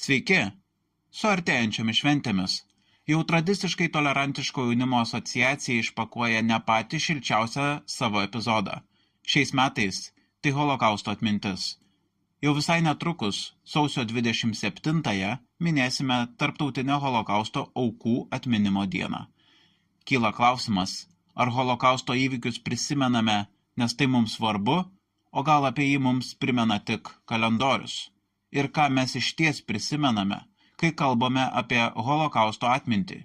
Sveiki! Su artėjančiomis šventėmis. Jau tradiciškai tolerantiško jaunimo asociacija išpakuoja ne patį šilčiausią savo epizodą. Šiais metais tai Holokausto atmintis. Jau visai netrukus, sausio 27-ąją, minėsime Tarptautinę Holokausto aukų atminimo dieną. Kyla klausimas, ar Holokausto įvykius prisimename, nes tai mums svarbu, o gal apie jį mums primena tik kalendorius? Ir ką mes išties prisimename, kai kalbame apie Holokausto atmintį?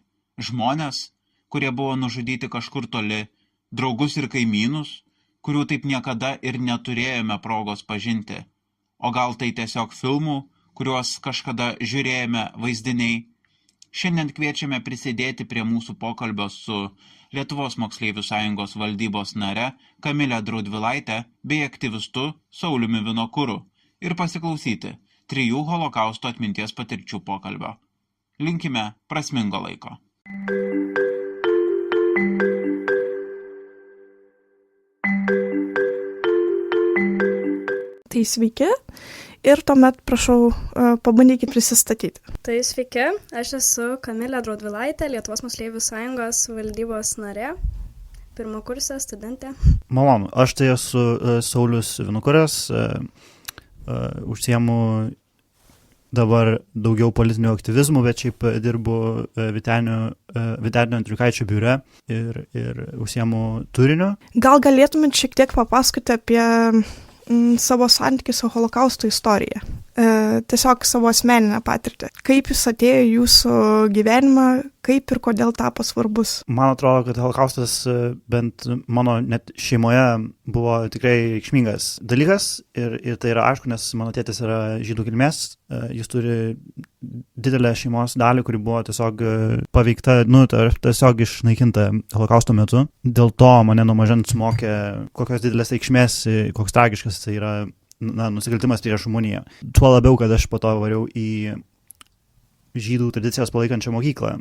Žmonės, kurie buvo nužudyti kažkur toli, draugus ir kaimynus, kurių taip niekada ir neturėjome progos pažinti. O gal tai tiesiog filmų, kuriuos kažkada žiūrėjome vaizdiniai? Šiandien kviečiame prisidėti prie mūsų pokalbio su Lietuvos moksleivių sąjungos valdybos nare Kamile Draudvilaite bei aktyvistu Sauliumi Vinokuru ir pasiklausyti 3 Holokausto atminties patirčių pokalbio. Linkime prasmingo laiko. Tai sveiki ir tuomet prašau pabandykit prisistatyti. Tai sveiki, aš esu Kamilė Draudvilaitė, Lietuvos moksleivių sąjungos valdybos narė, pirmakursė studentė. Malonu, aš tai esu Saulius Vinokuras, užsiemu dabar daugiau politinių aktyvizmų, bet šiaip dirbu Vyterio Andriukaičio biure ir užsiemu turiniu. Gal galėtumėt šiek tiek papasakoti apie savo santykį su Holokausto istorija? Tiesiog savo asmeninę patirtį. Kaip jis atėjo į jūsų gyvenimą, kaip ir kodėl tapo svarbus? Man atrodo, kad Holokaustas bent mano net šeimoje buvo tikrai reikšmingas dalykas ir tai yra aišku, nes mano tėtis yra žydų kilmės, jis turi didelę šeimos dalį, kuri buvo tiesiog paveikta, tiesiog išnaikinta Holokausto metu. Dėl to mane nuo mažens mokė, kokios didelės reikšmės, koks tragiškas tai yra nusikaltimas prieš žmoniją. Tuo labiau, kad aš po to variau į žydų tradicijas palaikančią mokyklą,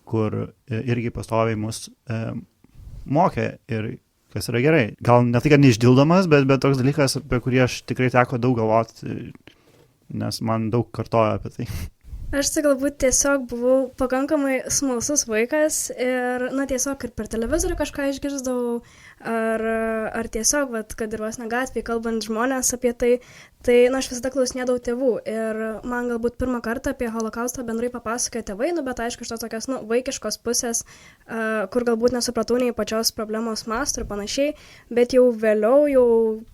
kur irgi pastoviai mus mokė ir kas yra gerai. Gal ne tai, kad neišdildomas, bet toks dalykas, apie kurį aš tikrai teko daug galvoti, nes man daug kartojo apie tai. Aš tai galbūt tiesiog buvau pakankamai smalsus vaikas ir, tiesiog ir per televizorių kažką išgirsdavau, ar tiesiog, kad ir vos ne gatvėje kalbant žmonės apie tai, aš visada klausinėdavau tėvų ir man galbūt pirmą kartą apie Holokaustą bendrai papasakojo tėvai, bet aišku, iš tos tokios, vaikiškos pusės, kur galbūt nesupratau nei pačios problemos mastų ir panašiai, bet jau vėliau, jau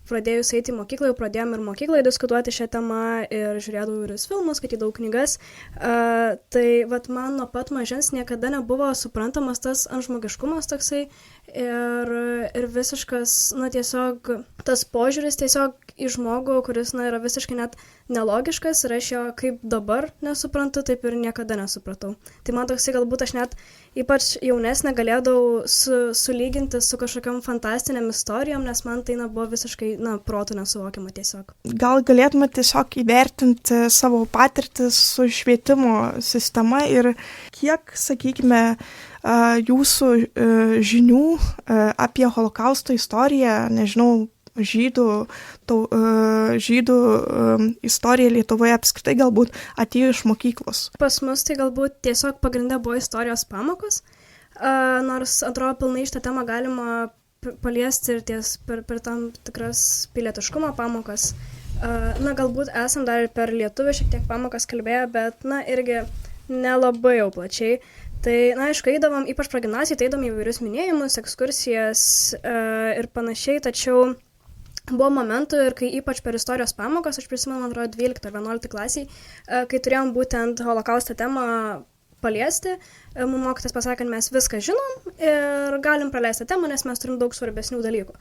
pradėjus eiti į mokyklą, jau pradėjom ir mokykloje diskutuoti šią temą ir žiūrėdavau ir filmus, skaitydavau knygas, tai man nuo pat mažens niekada nebuvo suprantamas tas antžmogiškumas toksai ir visiškas, tiesiog tas požiūris tiesiog į žmogų, kuris, yra visiškai net nelogiškas ir aš jo kaip dabar nesuprantu, taip ir niekada nesupratau. Tai man toksai galbūt aš net ypač jaunesnė galėdavau sulyginti su kažkokiam fantastiniam istorijom, nes man tai buvo visiškai, protų nesuvokiama tiesiog. Gal galėtume tiesiog įvertinti savo patirtis su švietimo sistema ir kiek, sakykime, jūsų žinių apie Holokausto istoriją, nežinau, žydų istorija Lietuvoje apskritai galbūt atėjo iš mokyklos. Pas mus tai galbūt tiesiog pagrinde buvo istorijos pamokos, nors atrodo pilnai šitą temą galima paliesti ir per tam tikras pilietiškumo pamokas. Galbūt esam dar ir per lietuvių šiek tiek pamokas kalbėję, bet irgi nelabai jau plačiai. Tai, aišku, eidavom, ypač progimnazijai, tai eidavom į įvairius minėjimus, ekskursijas ir panašiai, tačiau buvo momentų ir kai ypač per istorijos pamokas, aš prisimenu, man atrodo, 12 ar 11 klasiai, kai turėjom būtent Holokausto temą paliesti, mums mokytojas pasakė, kad mes viską žinom ir galim praleisti temą, nes mes turim daug svarbesnių dalykų.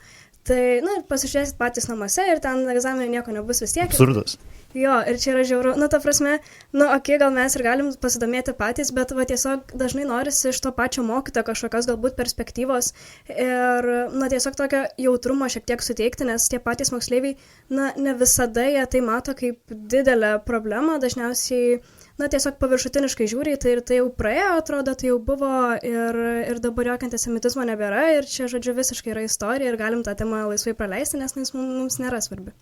Tai, pasižiūrėsit patys namuose ir ten egzaminai nieko nebus vis tiek. Absurdas. Jo, ir čia yra žiauru. Ta prasme, gal mes ir galim pasidomėti patys, bet tiesiog dažnai norisi iš to pačio mokytojo kažkokios galbūt perspektyvos ir, tiesiog tokio jautrumo šiek tiek suteikti, nes tie patys moksleiviai, ne visada jie tai mato kaip didelę problemą, dažniausiai, tiesiog paviršutiniškai žiūri, tai ir tai jau praėjo, atrodo, tai jau buvo ir dabar jokio antisemitizmo nebėra ir čia, žodžiu, visiškai yra istorija ir galim tą temą laisvai praleisti, nes mums nėra svarbi.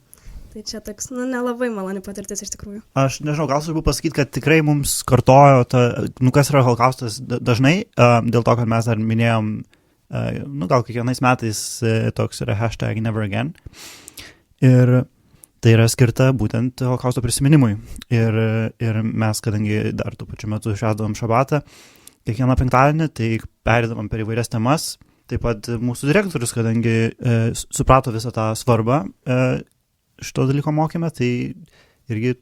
Tai čia toks, nelabai maloni patirtis iš tikrųjų. Aš nežinau, gal svarbu pasakyti, kad tikrai mums kartojo, kas yra holokaustas dažnai, dėl to, kad mes dar minėjom, gal kiekvienais metais toks yra #NeverAgain. Ir tai yra skirta būtent holokausto prisiminimui. Ir mes, kadangi dar tuo pačiu metu švęsdavom šabatą, kiekvieną penktadienį, tai perėdavom per įvairias temas. Taip pat mūsų direktorius, kadangi suprato visą tą svarbą šito dalyko mokyme, tai irgi,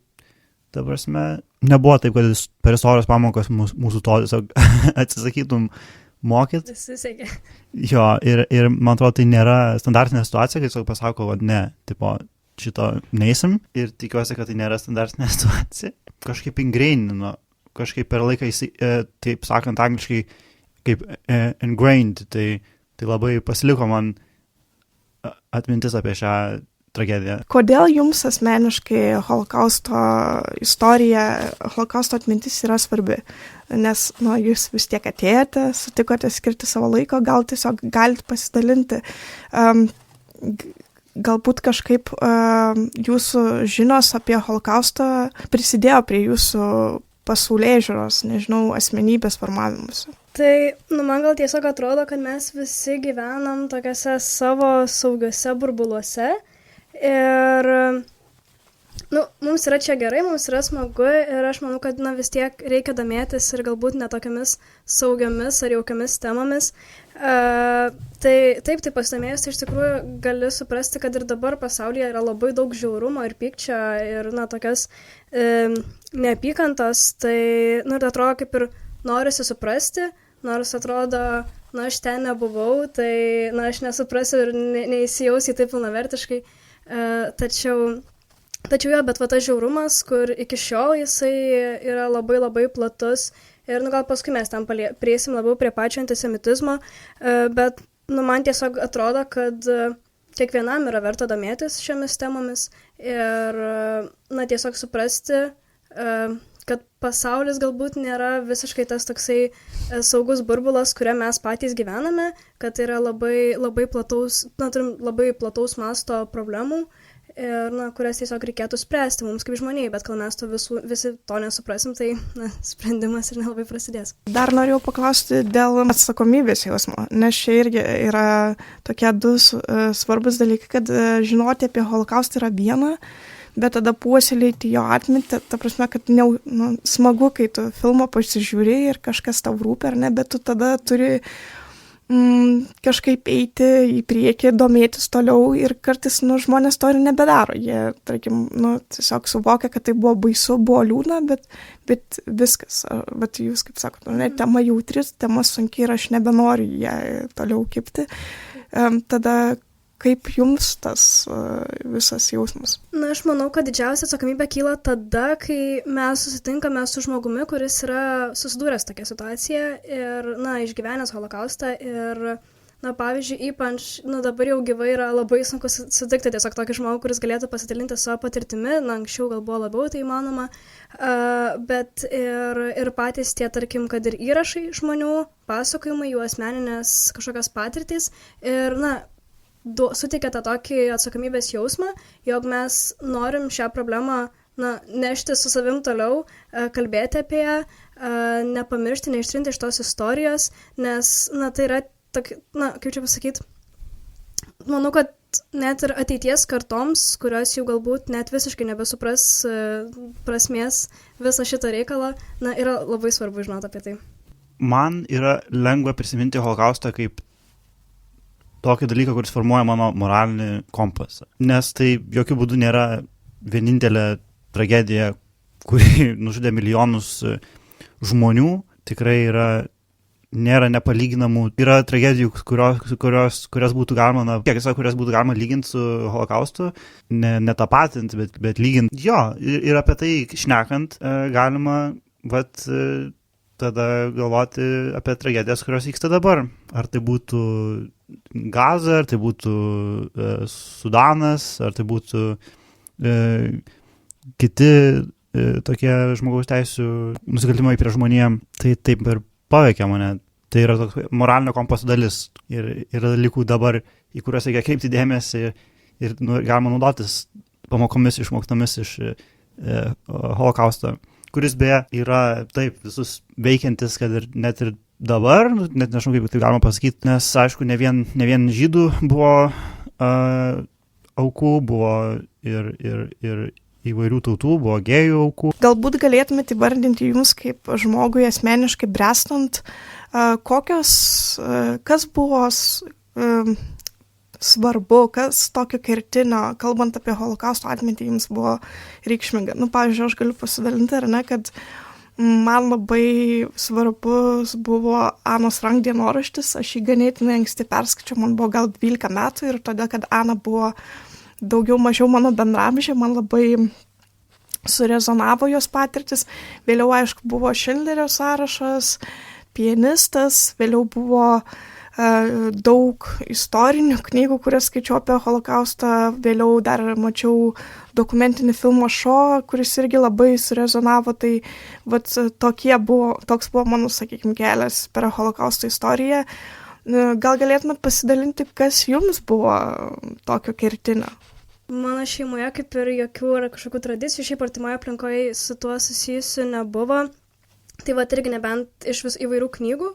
ta prasme, nebuvo taip, kad per istorijos pamokas mūsų to tiesiog atsisakytum mokyti. Visi sėkė. Jo, ir man atrodo, tai nėra standartinė situacija, kai tiesiog pasako, kad ne, tipo, šito neįsim. Ir tikiuosi, kad tai nėra standartinė situacija. Kažkaip ingrainino, kažkaip per laiką, taip sakant, angliškai, kaip ingrained, tai labai pasiliko man atmintis apie šią tragediją. Kodėl jums asmeniškai holokausto istorija, holokausto atmintis yra svarbi? Nes, jūs vis tiek atėjote, sutikote skirti savo laiko, gal tiesiog galite pasidalinti. Galbūt kažkaip jūsų žinios apie holokaustą prisidėjo prie jūsų pasaulėžiūros, nežinau, asmenybės formavimuose. Tai, man gal tiesiog atrodo, kad mes visi gyvenam tokiuose savo saugiuose burbuluose ir, mums yra čia gerai, mums yra smagu ir aš manau, kad, vis tiek reikia domėtis ir galbūt ne tokiamis saugiomis ar jaukiamis temomis. Tai pasidomėjus, tai iš tikrųjų gali suprasti, kad ir dabar pasaulyje yra labai daug žiaurumo ir pykčio ir, tokios neapykantos, tai, ir atrodo kaip ir norisi suprasti, nors atrodo, aš ten nebuvau, tai, aš nesuprasiu ir neįsijausiu į tai pilnavertiškai, tačiau jo, bet tas žiaurumas, kur iki šiol jisai yra labai labai platus ir, gal paskui mes tam prieisim labiau prie pačio antisemitizmo, bet, man tiesiog atrodo, kad kiekvienam yra verta domėtis šiomis temomis ir, tiesiog suprasti, kad pasaulis galbūt nėra visiškai tas toksai saugus burbulas, kuria mes patys gyvename, kad yra labai, labai plataus, turim labai plataus masto problemų ir, kurias tiesiog reikėtų spręsti mums kaip žmonijai, bet kol mes visi to nesuprasim, tai, sprendimas ir nelabai prasidės. Dar norėjau paklausti dėl atsakomybės jausmo, nes čia irgi yra tokie du svarbus dalykai, kad žinoti apie holokaustą yra viena, bet tada puoselėti jo atmintį, ta prasme, kad smagu, kai tu filmą pasižiūri ir kažkas tau rūpi, ar ne, bet tu tada turi kažkaip eiti į priekį, domėtis toliau ir kartais, žmonės to ir nebedaro. Jie, tarkim, tiesiog suvokia, kad tai buvo baisu, buvo liūdna, bet viskas. Bet jūs, kaip sakot, tema jautri, tema sunki ir aš nebenoriu ją toliau kibti. Tada kaip jums tas visas jausmas? Aš manau, kad didžiausia atsakomybė kyla tada, kai mes susitinkame su žmogumi, kuris yra susidūręs tokia situacija ir, išgyvenęs holokaustą ir, pavyzdžiui, ypač, dabar jau gyvai yra labai sunku sutikti tiesiog tokį žmogų, kuris galėtų pasidalinti savo patirtimi, anksčiau gal buvo labiau tai įmanoma, bet ir patys tie, tarkim, kad ir įrašai žmonių, pasakojimai, jų asmeninės kažkokios patirtys ir, suteikia tą tokį atsakomybės jausmą, jog mes norim šią problemą nešti su savim toliau, kalbėti apie ją, nepamiršti, neištrinti iš tos istorijos, nes tai yra, kaip čia pasakyti, manau, kad net ir ateities kartoms, kurios jau galbūt net visiškai nebesupras prasmės visą šitą reikalą, yra labai svarbu žinoti apie tai. Man yra lengva prisiminti holokaustą kaip tokį dalyką, kuris formuoja mano moralinį kompasą. Nes tai jokių būdų nėra vienintelė tragedija, kuri nužudė milijonus žmonių. Tikrai nėra nepalyginamų. Yra tragedijų, kurios būtų galima, kurias būtų galima lyginti su holokaustu. Netapatinti, bet lyginti. Jo, ir apie tai šnekant galima, tada galvoti apie tragedijas, kurios vyksta dabar. Ar tai būtų Gaza, ar tai būtų Sudanas, ar tai būtų kiti tokie žmogaus teisių nusikaltimai prieš žmonėm, tai taip ir paveikia mane. Tai yra toks moralinio kompaso dalis ir yra dalykų dabar, į kuriuos reikia kreipti dėmesį ir galima naudotis pamokomis išmoktomis iš holokausto, kuris beje yra taip visus veikiantis, kad ir net ir dabar, net nežinau, kaip tai galima pasakyti, nes, aišku, ne vien žydų buvo aukų, buvo ir įvairių tautų, buvo gėjų aukų. Galbūt galėtumėte įvardinti jums kaip žmogui asmeniškai bręstant, kas buvo svarbu, kas tokio kertinio, kalbant apie holokausto atmintį, jums buvo reikšminga. Pavyzdžiui, aš galiu pasidalinti, ar ne, kad man labai svarbus buvo Anos Frank dienoraštis, aš jį ganėtinai anksti perskaičiau, man buvo gal 12 metų ir todėl, kad Ana buvo daugiau mažiau mano bendramžė, man labai surezonavo jos patirtis. Vėliau, aišku, buvo Šindlerio sąrašas, pianistas, vėliau buvo daug istorinių knygų, kurias skaičiau apie holokaustą, vėliau dar mačiau dokumentinį filmą Šo, kuris irgi labai surezonavo, tai toks buvo mano, sakykime, kelias per holokausto istoriją. Gal galėtumėt pasidalinti, kas jums buvo tokio kertinio? Mano šeimoje kaip ir jokių kažkokių tradicijų, šiaip artimoje aplinkoje su tuo susijusių nebuvo. Tai irgi nebent iš vis įvairių knygų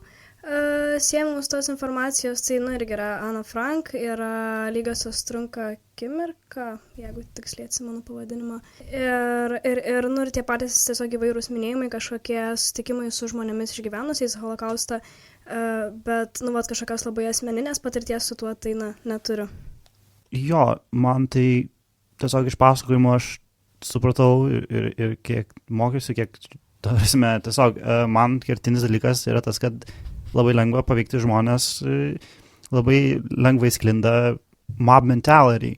siejamos tos informacijos, tai irgi yra Ana Frank, yra Lygiosios trunka akimirka, jeigu tiksliai atsimenu pavadinimą. Ir tie patys tiesiog įvairūs minėjimai, kažkokie susitikimai su žmonėmis išgyvenusiais holokaustą, bet kažkokios labai asmeninės patirties su tuo tai neturiu. Jo, man tai tiesiog iš pasakojimo aš supratau ir kiek mokiausi, kiek tiesiog man kertinis dalykas yra tas, kad labai lengva paveikti žmonės, labai lengvai sklinda mob mentality.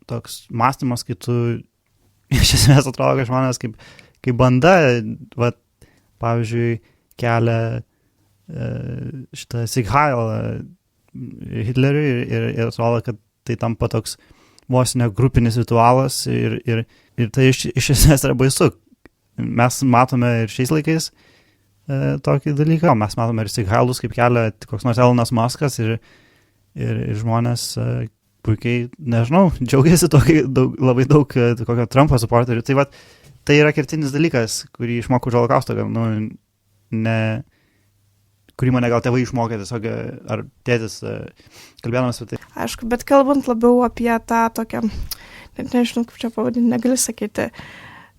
Toks mąstymas, kai tu iš esmės atrodo, kad žmonės kaip banda, pavyzdžiui, kelia šitą Sieg Heil Hitleriui ir atrodo, kad tai tampa toks vos ne grupinis ritualas ir tai iš esmės yra baisu. Mes matome ir šiais laikais tokį dalyką. Mes matome ir Sieg Heilus, kaip kelia koks nors Elonas Muskas ir žmonės puikiai, nežinau, džiaugiasi labai daug kokio Trumpo supporterių. Tai yra kertinis dalykas, kurį išmokau iš holokausto, kurį mane gal tėvai išmokė tiesiog, ar tėtis kalbėdamas apie tai. Aišku, bet kalbant labiau apie tą tokią, net nežinau, kaip čia pavadinti, negali sakyti,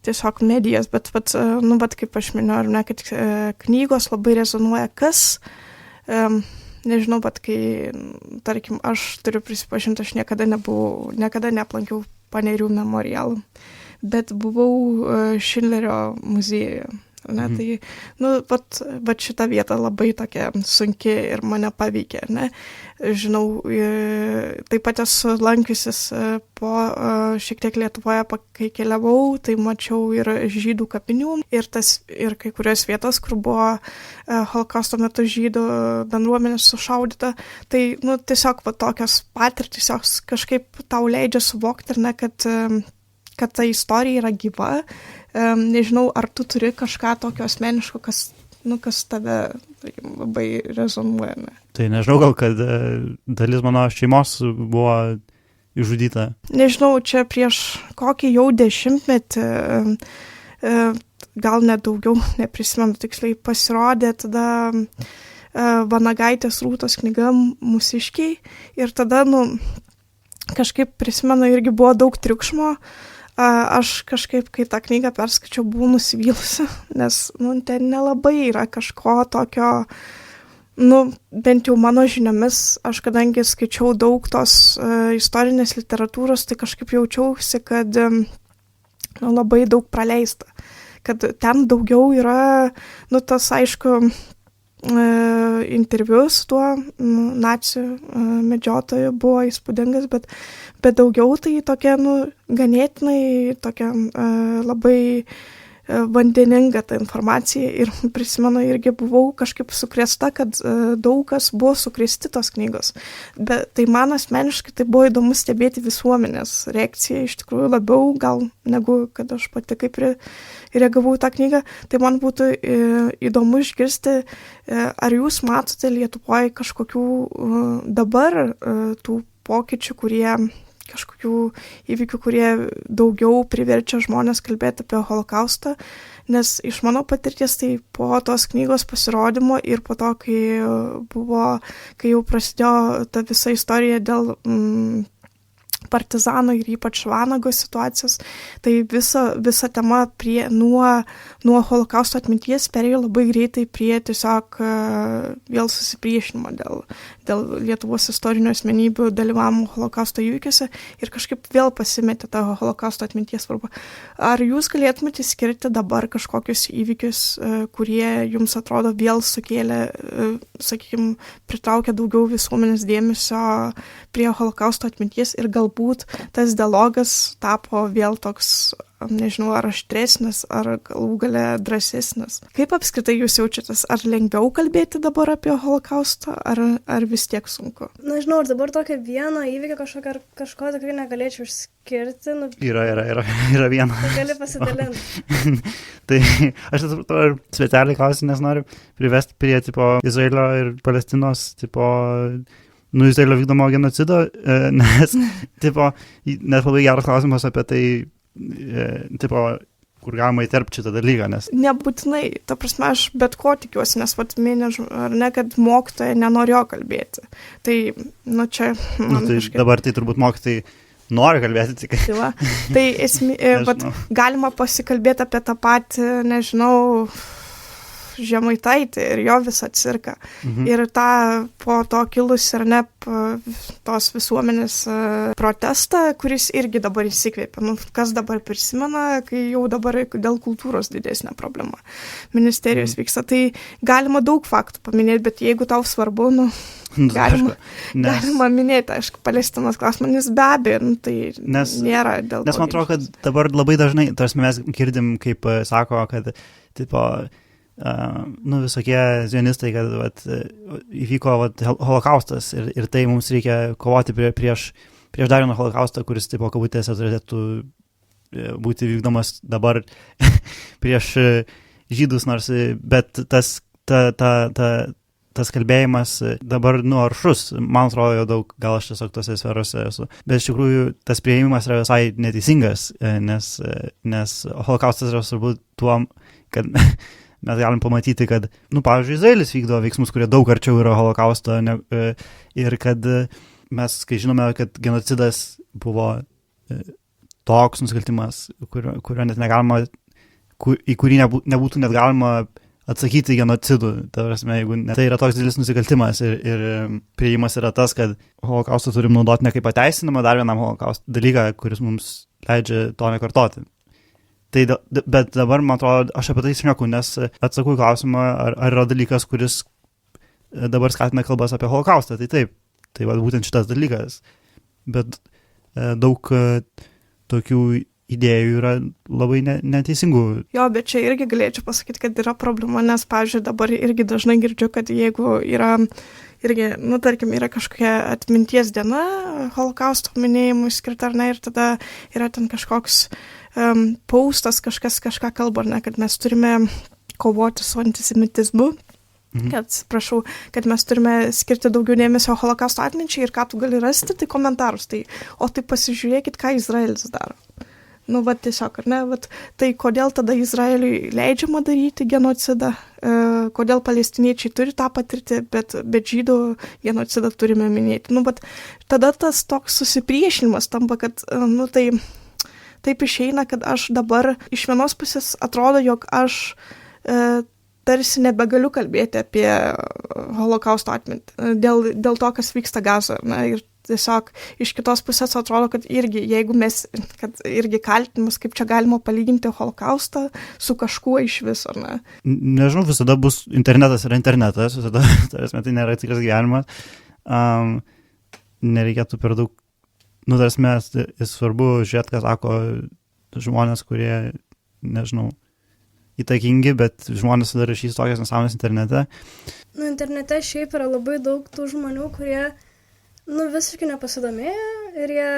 tiesiog medijas, bet kaip aš minėjau, kad knygos labai rezonuoja, kas, nežinau, bet kai, tarkim, aš turiu prisipažinti, aš niekada neaplankiau Panerių memorialų, bet buvau Šindlerio muziejuje. Tai šita vieta labai tokia sunki ir mane paveikė, ne? Žinau, taip pat esu lankiusis po šiek tiek Lietuvoje, kai keliavau, tai mačiau ir žydų kapinių ir kai kurios vietos, kur buvo holokausto metu žydų bendruomenės sušaudyta. Tai, tiesiog tokios patirtys kažkaip tau leidžia suvokti, ne, kad ta istorija yra gyva. Nežinau, ar tu turi kažką tokio asmeniško, kas tave labai rezonuoja. Ne? Tai nežinau, gal kad dalis mano šeimos buvo išžudyta. Nežinau, čia prieš kokį jau 10 metį, gal net daugiau, neprisimenu tiksliai, pasirodė tada Vanagaitės Rūtos knyga Mūsiškiai ir tada, kažkaip prisimenu, irgi buvo daug triukšmo. Aš kažkaip, kai tą knygą perskaičiau, buvau nusivylusi, nes ten nelabai yra kažko tokio, bent jau mano žiniomis, aš kadangi skaičiau daug tos istorinės literatūros, tai kažkaip jaučiausi, kad labai daug praleista, kad ten daugiau yra, tas aišku, interviu su tuo nacių medžiotoju buvo įspūdingas, bet daugiau tai tokia, ganėtinai tokia labai vandeninga ta informacija ir prisimenu, irgi buvau kažkaip sukrėsta, kad daug kas buvo sukrėsti tos knygos. Bet tai man asmeniškai tai buvo įdomu stebėti visuomenės reakciją, iš tikrųjų labiau gal negu kad aš pati kaip reagavau į tą knygą. Tai man būtų įdomu išgirsti, ar jūs matote Lietuvoje kažkokių dabar tų pokyčių, kurie kažkokių įvykių, kurie daugiau priverčia žmonės kalbėti apie holokaustą, nes iš mano patirties tai po tos knygos pasirodymo ir po to, kai jau prasidėjo ta visa istorija dėl partizanų ir ypač Vanago situacijos, tai visa tema nuo holokausto atminties perėjo labai greitai prie tiesiog vėl susipriešinimo dėl Lietuvos istorinių asmenybių dalyvavimo holokausto įvykiuose ir kažkaip vėl pasimetė tą holokausto atminties svarbą. Ar jūs galėtumėte skirti dabar kažkokius įvykius, kurie jums atrodo vėl sukėlė, sakykime, pritraukė daugiau visuomenės dėmesio prie holokausto atminties ir galbūt tas dialogas tapo vėl toks, nežinau, ar aštresnis, ar galų gale drąsesnis. Kaip apskritai jūs jaučiatės? Ar lengviau kalbėti dabar apie holokaustą, ar vis tiek sunku? Nežinau, ar dabar tokio vieno įvykio kažko tikrai negalėčiau išskirti. Yra viena. Tai gali pasidalinti. Tai aš specialiai klausiu, nes noriu privesti prie Izraelio ir Palestinos Izraelio vykdomo genocido, nes net labai geras klausimas apie tai, kur galima įterpti šitą dalyką, nes... Nebūtinai, ta prasme, aš bet ko tikiuosi, nes ar ne, kad mokytoja nenorėjo kalbėti. Tai, čia... Dabar tai turbūt mokytojai nori kalbėti tik. Tai galima pasikalbėti apie tą patį, nežinau, Žemaitaitį ir jo visą cirką. Ir po to kilus ir ne tos visuomenės protestą, kuris irgi dabar įsikvėpė. Kas dabar prisimena, kai jau dabar dėl kultūros didesnė problema ministerijos vyksta. Tai galima daug faktų paminėti, bet jeigu tau svarbu, galima minėti, aišku, Palestinos klausimą, nes be abejo, tai nėra dėl to. Nes man atrodo, kad dabar labai dažnai, tarsi mes girdim, kaip sako, kad visokie zionistai, kad įvyko holokaustas ir tai mums reikia kovoti prieš dar vieną holokaustą, kuris kabutėse turėtų būti vykdomas dabar prieš žydus, bet tas kalbėjimas dabar aršus, man atrodo jau daug, gal aš tiesiog tose sferose esu, bet iš tikrųjų tas priėjimas yra visai neteisingas, nes holokaustas yra svarbu tuo, kad mes galim pamatyti, kad, pavyzdžiui, Izraelis vykdo veiksmus, kurie daug arčiau yra holokausto ir kad mes, kai žinome, kad genocidas buvo toks nusikaltimas, kurio net negalima, į kurį nebūtų net galima atsakyti genocidų. Tai yra toks didelis nusikaltimas ir priėjimas yra tas, kad holokaustą turim naudoti ne kaip pateisinimą dar vienam holokausto dalyką, kuris mums leidžia to nekartoti. Bet dabar, man atrodo, aš apie tai šneku, nes atsakau į klausimą, ar yra dalykas, kuris dabar skatina kalbas apie holokaustą. Tai taip, būtent šitas dalykas. Bet daug tokių idėjų yra labai neteisingų. Jo, bet čia irgi galėčiau pasakyti, kad yra problema, nes, pavyzdžiui, dabar irgi dažnai girdžiu, kad jeigu yra irgi, tarkim, yra kažkokia atminties diena holokausto minėjimui skirta, ar ne, ir tada yra ten kažkoks paustas, kažkas kažką kalba, ar ne, kad mes turime kovoti su antisemitizmu, kad mes turime skirti daugiau dėmesio holokausto atminčiai ir ką tu gali rasti, tai komentarus. O tai pasižiūrėkit, ką Izraelis daro. Tiesiog, ar ne? Tai kodėl tada Izraeliui leidžiama daryti genocidą, kodėl palestiniečiai turi tą patirti, bet žydų genocidą turime minėti. Tada tas toks susipriešinimas tampa, kad, taip išeina, kad aš dabar iš vienos pusės atrodo, jog aš tarsi nebegaliu kalbėti apie holokausto atmintį dėl to, kas vyksta Gazoje. Ir tiesiog iš kitos pusės atrodo, kad irgi, jeigu kad irgi kaltinimus, kaip čia galima palyginti holokaustą su kažkuo iš viso, ar ne? Nežinau, visada bus internetas, visada, tai nėra tikras gyvenimas. Nereikėtų per daug, svarbu žiūrėti, ką sako žmonės, kurie, nežinau, įtakingi, bet žmonės tada rašys tokias nesąmonės internete. Internete šiaip yra labai daug tų žmonių, kurie visiškai nepasidomėjo ir jie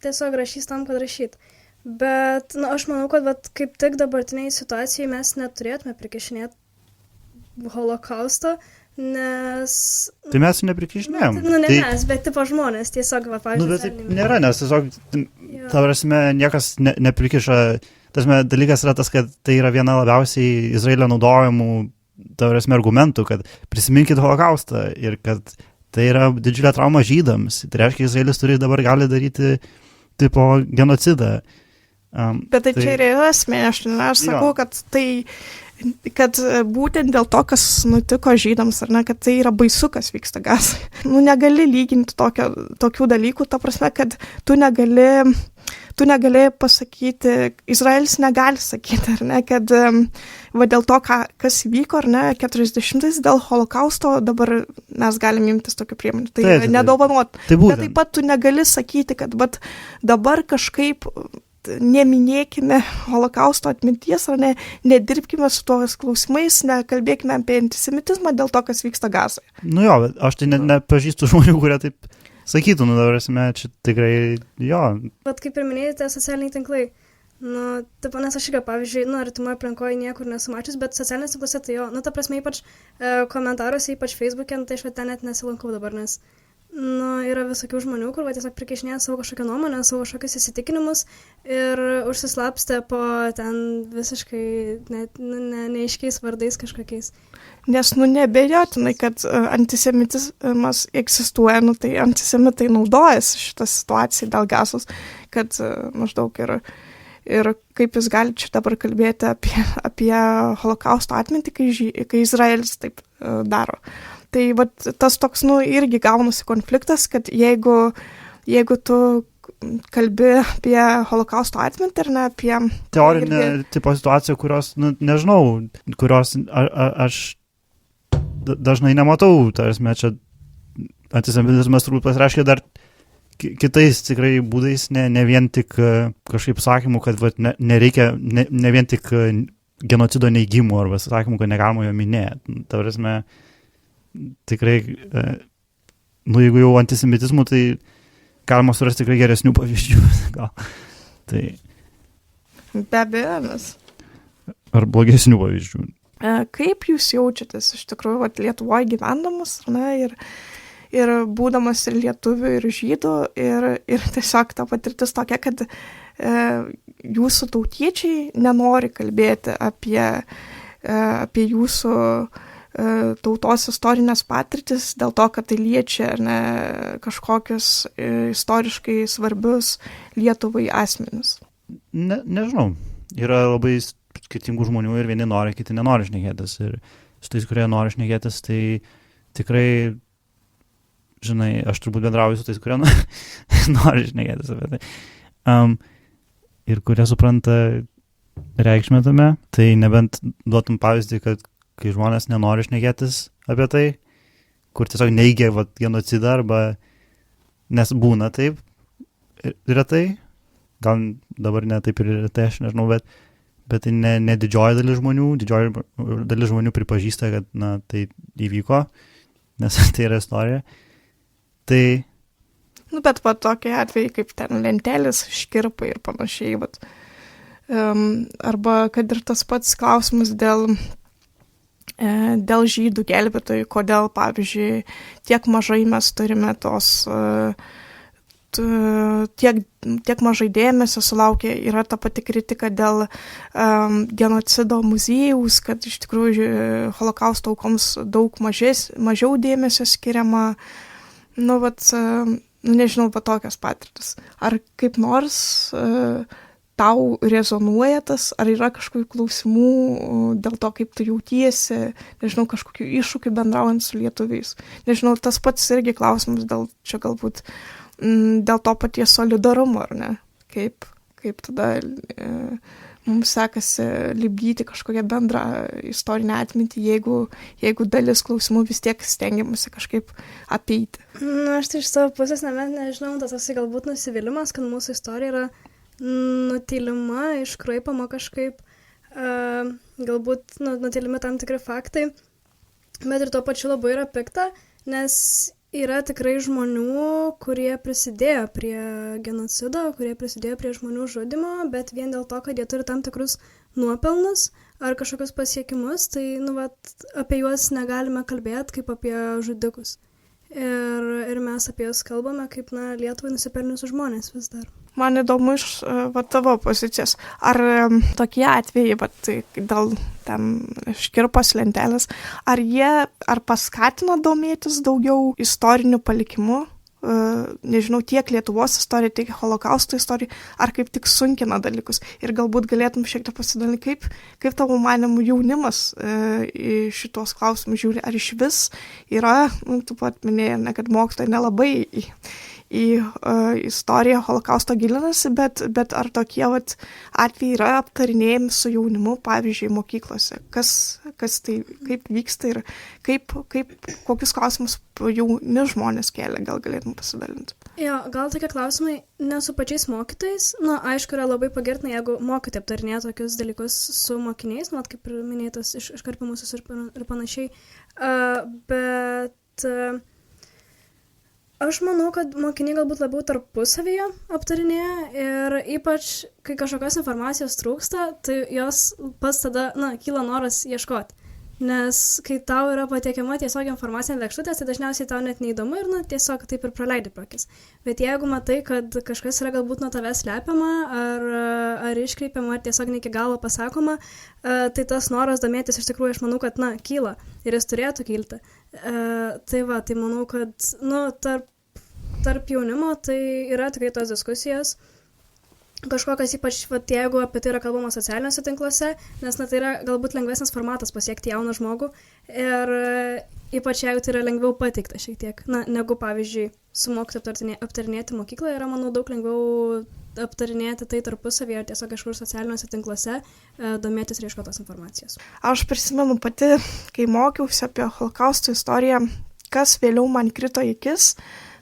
tiesiog rašys tam, kad rašyt. Bet aš manau, kad kaip tik dabartiniai situacijai mes neturėtume prikišinėti holokausto, nes... Tai mes neprikišinėjom. Nu, ne tai, mes, bet tipo žmonės tiesiog, va, pavyzdžiui. bet taip nėra, nes tiesiog, ta prasme, niekas neprikiša. Tasme, dalykas yra tas, kad tai yra viena labiausiai Izraelio naudojamų, ta prasme, argumentų, kad prisiminkit holokaustą ir kad tai yra didžiulė trauma žydams. Tai reiškia, Izraelis dabar gali daryti tipo genocidą. Bet tai čia ir yra esmė, aš sakau, kad būtent dėl to, kas nutiko žydams, ar ne, kad tai yra baisu, kas vyksta Gazai. Nu, negali lyginti tokių dalykų, ta prasme, kad tu negali pasakyti, Izraelis negali sakyti, ar ne, kad va dėl to, kas vyko, ar ne, 40-ais dėl holokausto dabar mes galim imtis tokių priemonių. Tai nedovanot. Bet taip pat tu negali sakyti, kad dabar kažkaip neminėkime holokausto atminties, ar nedirbkime su tuos klausimais, nekalbėkime apie antisemitizmą dėl to, kas vyksta Gazoje. Nu jo, bet aš tai nepažįstu žmonių, kurie taip sakytų, dabar esame, čia tikrai, jo. Bet kaip ir minėjote, socialiniai tinklai, taip, nes aš irgi, pavyzdžiui, artimoje aplinkoje niekur nesu mačius, bet socialinės tinklose tai jo, ta prasme, ypač komentaruose, ypač Facebook'e, tai aš ten net nesilankau dabar, nes yra visokių žmonių, kur tiesiog prikeišinėja savo kažkokią nuomonę, savo kažkokius įsitikinimus ir užsislapstė po ten visiškai neaiškiais vardais kažkokiais. Nes, neabejotinai, kad antisemitizmas egzistuoja, tai antisemitai naudojasi šitą situaciją dėl Gazos, kad maždaug ir kaip jūs galite čia dabar kalbėti apie holokausto atmintį, kai Izraelis taip daro. Tai tas toks, irgi gaunasi konfliktas, kad jeigu tu kalbi apie holokausto atmintį ar ne apie... Teorinė tipo situacija, kurios, nežinau, kurios aš dažnai nematau, tarsi čia antisemitizmas turbūt pasireiškia dar kitais tikrai būdais, ne vien tik kažkaip sakymų, kad nereikia, ne vien tik genocido neigimų arba sakymų, kad negalima jo minėti. Tarsi tikrai, jeigu jau antisemitizmų, tai galima surasti tikrai geresnių pavyzdžių. Gal. Tai... Be abejo. Ar blogesnių pavyzdžių. Kaip jūs jaučiatės iš tikrųjų Lietuvoje gyvendamas, ir būdamas ir lietuvių, ir žydų, ir tiesiog ta patirtis tokia, kad jūsų tautiečiai nenori kalbėti apie jūsų tautos istorinės patirtis dėl to, kad tai liečia kažkokius istoriškai svarbius Lietuvai asmenis. Nežinau. Yra labai skirtingų žmonių ir vieni nori, kiti nenori šnekėtis. Ir su tais, kurie nori šnekėtis, tai tikrai, žinai, aš turbūt bendrauju su tais, kurie nori šnekėtis apie tai. Ir kurie supranta reikšmę tame, tai nebent duotum pavyzdį, kad kai žmonės nenori šnekėtis apie tai, kur tiesiog neigia genocidą arba nes būna taip retai, gal dabar ne taip ir retai, aš nežinau, bet tai ne didžioji dalis žmonių, didžioji dalis žmonių pripažįsta, kad tai įvyko, nes tai yra istorija. Tai... bet tokie atvejai kaip ten lentelės, škirpai ir panašiai, arba kad ir tas pats klausimas dėl žydų gelbėtojų, kodėl, pavyzdžiui, tiek mažai mes turime tiek mažai dėmesio sulaukia, yra ta pati kritika dėl genocido muziejaus, kad iš tikrųjų holokausto aukoms daug mažiau dėmesio skiriama, nežinau, tokias patirtis. Ar kaip nors tau rezonuoja tas, ar yra kažkokių klausimų dėl to, kaip tu jautiesi, nežinau, kažkokių iššūkių bendraujant su lietuviais. Nežinau, tas pats irgi klausimas čia galbūt dėl to paties solidarumo, ar ne? Kaip tada mums sekasi lipdyti kažkokią bendrą istorinę atmintį, jeigu dalis klausimų vis tiek stengiamasi kažkaip apeiti. Aš tai iš savo pusės nežinau, tas galbūt nusivylimas, kad mūsų istorija yra nutylima, iškraipama kažkaip, galbūt nutylimi tam tikri faktai, bet ir tuo pačiu labai yra pikta, nes yra tikrai žmonių, kurie prisidėjo prie genocido, kurie prisidėjo prie žmonių žudymo, bet vien dėl to, kad jie turi tam tikrus nuopelnus ar kažkokius pasiekimus, tai apie juos negalime kalbėti kaip apie žudikus. Ir mes apie juos kalbame kaip Lietuvai nusipelniusius žmonės vis dar. Man įdomu iš tavo pozicijos. Ar tokie atvejai, dėl ten škirpos lentelės, ar paskatino domėtis daugiau istoriniu palikimu? Nežinau, tiek Lietuvos istorija, tiek holokausto istorija, ar kaip tik sunkina dalykus. Ir galbūt galėtum šiek tiek pasidalinti, kaip tavo manimų jaunimas į šitos klausimus žiūri, ar iš vis yra, tu pat minėjai, kad mokytojai nelabai į istoriją holokausto gilinasi, bet ar tokie atvejai yra aptarinėjami su jaunimu, pavyzdžiui, mokyklose? Kas tai, kaip vyksta ir kokius klausimus jauni žmonės kelia, gal galėtum pasidalinti? Jo, gal tokie klausimai ne su pačiais mokytojais. Aišku, yra labai pagirtina, jeigu mokytojai aptarinėja tokius dalykus su mokiniais, kaip ir minėtas iškarpimusius ir panašiai. Bet aš manau, kad mokiniai galbūt labiau tarpusavyje aptarinėja ir ypač, kai kažkokios informacijos trūksta, tai jos pats tada, kyla noras ieškoti. Nes kai tau yra patiekiama tiesiog informacija ant lėkštutės, tai dažniausiai tau net neįdomu ir tiesiog taip ir praleidi pro akis. Bet jeigu matai, kad kažkas yra galbūt nuo tavęs slepiama, ar iškreipiama, ar tiesiog ne iki galo pasakoma, tai tas noras domėtis iš tikrųjų, aš manau, kad kyla ir jis turėtų kilti. Tai manau, kad tarp jaunimo tai yra tikrai tos diskusijos. Kažkokios ypač, jeigu apie tai yra kalbama socialiniuose tinkluose, nes tai yra galbūt lengvesnis formatas pasiekti jauną žmogų ir ypač jeigu tai yra lengviau pateikta šiek tiek, negu pavyzdžiui su mokytoju aptarinėti mokykloje, yra, manau, daug lengviau aptarinėti tai tarpusavyje ar tiesiog kažkur socialiniuose tinkluose domėtis ir ieškotos informacijos. Aš prisimenu pati, kai mokiausi apie holokausto istoriją, kas vėliau man krito į akis,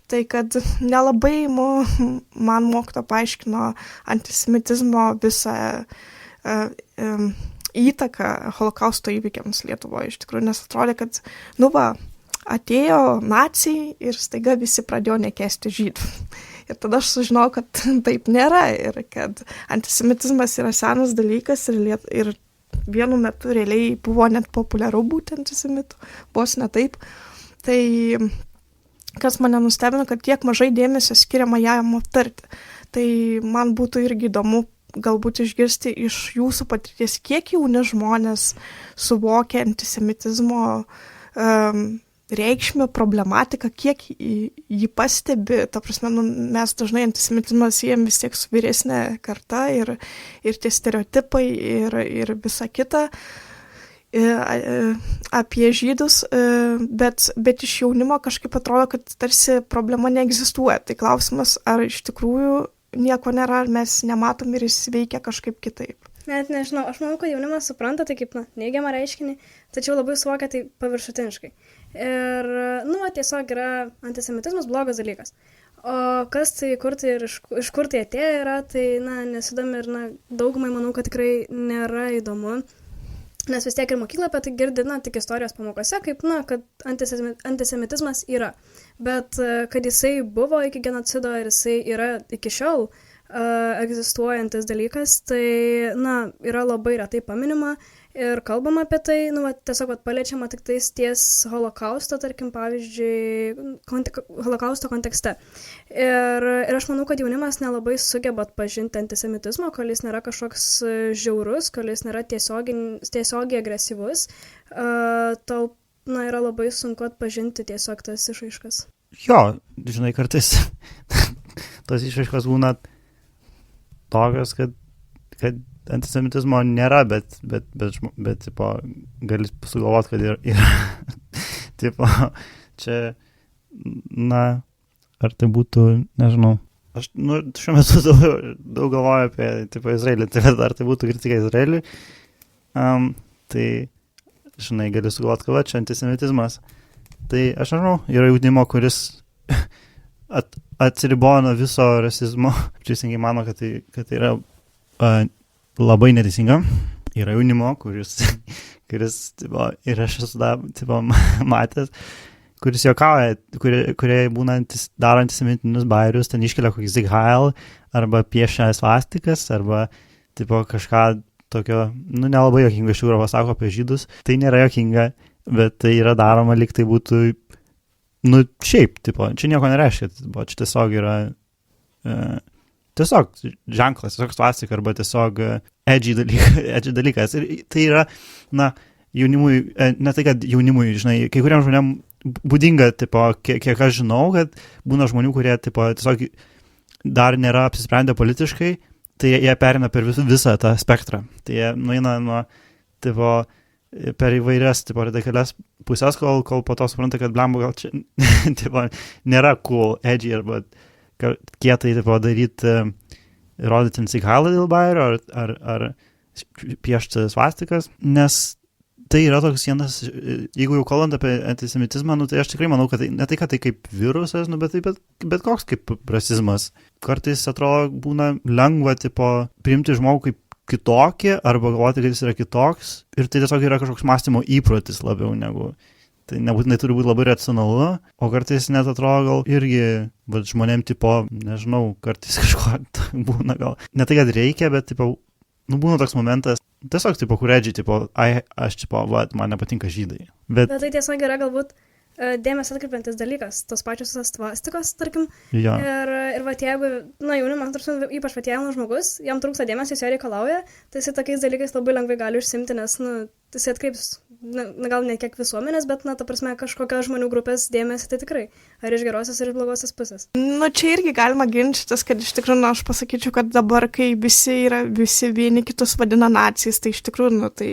tai kad nelabai man mokytoja paaiškino antisemitizmo visą įtaką holokausto įvykiams Lietuvoje. Iš tikrųjų, nes atrodė, kad atėjo naciai ir staiga visi pradėjo nekęsti žydų. Ir tada aš sužinojau, kad taip nėra ir kad antisemitizmas yra senas dalykas ir vienu metu realiai buvo net populiaru būti antisemitu, vos ne taip. Tai kas mane nustebino, kad tiek mažai dėmesio skiriama jam aptarti. Tai man būtų irgi įdomu galbūt išgirsti iš jūsų patirties, kiek jauni žmonės suvokia antisemitizmo reikšmę, problematiką, kiek jį pastebi. Ta prasme, mes dažnai antisemitizmą siejam vis tiek su vyresnė karta ir tie stereotipai ir visa kita apie žydus, bet iš jaunimo kažkaip atrodo, kad tarsi problema neegzistuoja. Tai klausimas, ar iš tikrųjų nieko nėra, ar mes nematom ir jis veikia kažkaip kitaip. Net nežinau, aš manau, kad jaunimas supranta tai kaip neigiamą reiškinį, tačiau labai suvokia tai paviršutiniškai. Ir, tiesiog yra antisemitizmas blogas dalykas. O kas tai, kur tai ir iš kur tai atėjo yra, tai, nesidomi ir, daugumai manau, kad tikrai nėra įdomu. Nes vis tiek ir mokykla apie tai girdi, tik istorijos pamokose, kaip, kad antisemitizmas yra. Bet kad jisai buvo iki genocido ir jisai yra iki šiol egzistuojantis dalykas, tai, yra labai retai paminima ir kalbama apie tai, tiesiog paliečiama tik ties holokausto, tarkim, pavyzdžiui, holokausto kontekste. Ir aš manau, kad jaunimas nelabai sugeba atpažinti antisemitizmo, kol jis nėra kažkoks žiaurus, kol jis nėra tiesiogiai agresyvus, tol, yra labai sunku atpažinti tiesiog tas išraiškas. Jo, žinai, kartais tos išraiškos būna tokios, kad antisemitizmo nėra, bet tipo, gali sugalvoti, kad yra tipo, čia, ar tai būtų, nežinau, aš, šiuo metu daug galvoju apie, tipo, Izraelį, tai ar tai būtų kritika Izraeliui, tai, žinai, gali sugalvoti, kad čia antisemitizmas, tai aš nežinau, yra jaunimo, kuris atsiribojo nuo viso rasizmo, teisingai mano, kad tai yra labai neteisinga. Yra jaunimo, kuris tipo, ir aš esu tipo, matęs, kuris juokauja, kurie būna daro antisemitinius bairius, ten iškelia kokį Zig Heil, arba piešia svastikas, arba tipo, kažką tokio, nelabai jokingo iš tikrųjų pasako apie žydus. Tai nėra jokinga, bet tai yra daroma, lyg tai būtų, šiaip, tipo, čia nieko nereiškia, tipo, čia tiesiog yra tiesiog ženklas, tiesiog svastika arba tiesiog edgy dalykas. Ir tai yra, jaunimui, ne tai, kad jaunimui, žinai, kai kuriam žmonėm būdinga, tipo, kiek aš žinau, kad būna žmonių, kurie, tipo, tiesiog dar nėra apsisprendę politiškai, tai jie perina per visą tą spektrą. Tai jie nueina nuo, tipo, per įvairias, tipo, radikalias pusės, kol po to supranta, kad blemba gal čia, tipo, nėra cool, edgy arba kietai, tipo, daryti, rodyti Sighailą dėl Bayerio ar piešti svastikas, nes tai yra toks vienas, jeigu jau kalbant apie antisemitizmą, tai aš tikrai manau, kad tai, ne tai, kad tai kaip virusas, bet koks kaip rasizmas. Kartais atrodo būna lengva, tipo, priimti žmogų kaip kitokį, arba galvoti, kad jis yra kitoks, ir tai tiesiog yra kažkoks mąstymo įprotis labiau negu, tai nebūtinai turi būti labai racionalu, o kartais net atrodo gal irgi, bet žmonėm, tipo, nežinau, kartais kažko būna gal, ne tai, kad reikia, bet, tipo, būna toks momentas, tiesiog, tipo, kur edžiai, tipo, aš, tipo, man nepatinka žydai. Bet tai tiesiog yra galbūt dėmesio atkreipiantis dalykas, tos pačios svastikos, tarkim. Ja. Ir jeigu, jaunimas, ypač jaunas žmogus, jam trūksta dėmesio, jis jo reikalauja, tai jisai tokiais dalykais labai lengvai gali užsimti, nes, jisai atkreips, gal ne kiek visuomenės, bet, ta prasme, kažkokios žmonių grupės dėmesį, tai tikrai, ar iš gerosios, ar iš blogosios pusės. Čia irgi galima ginčytis, kad iš tikrųjų, aš pasakyčiau, kad dabar, kai visi vieni kitus vadina nacijais, tai iš tikrųjų, tai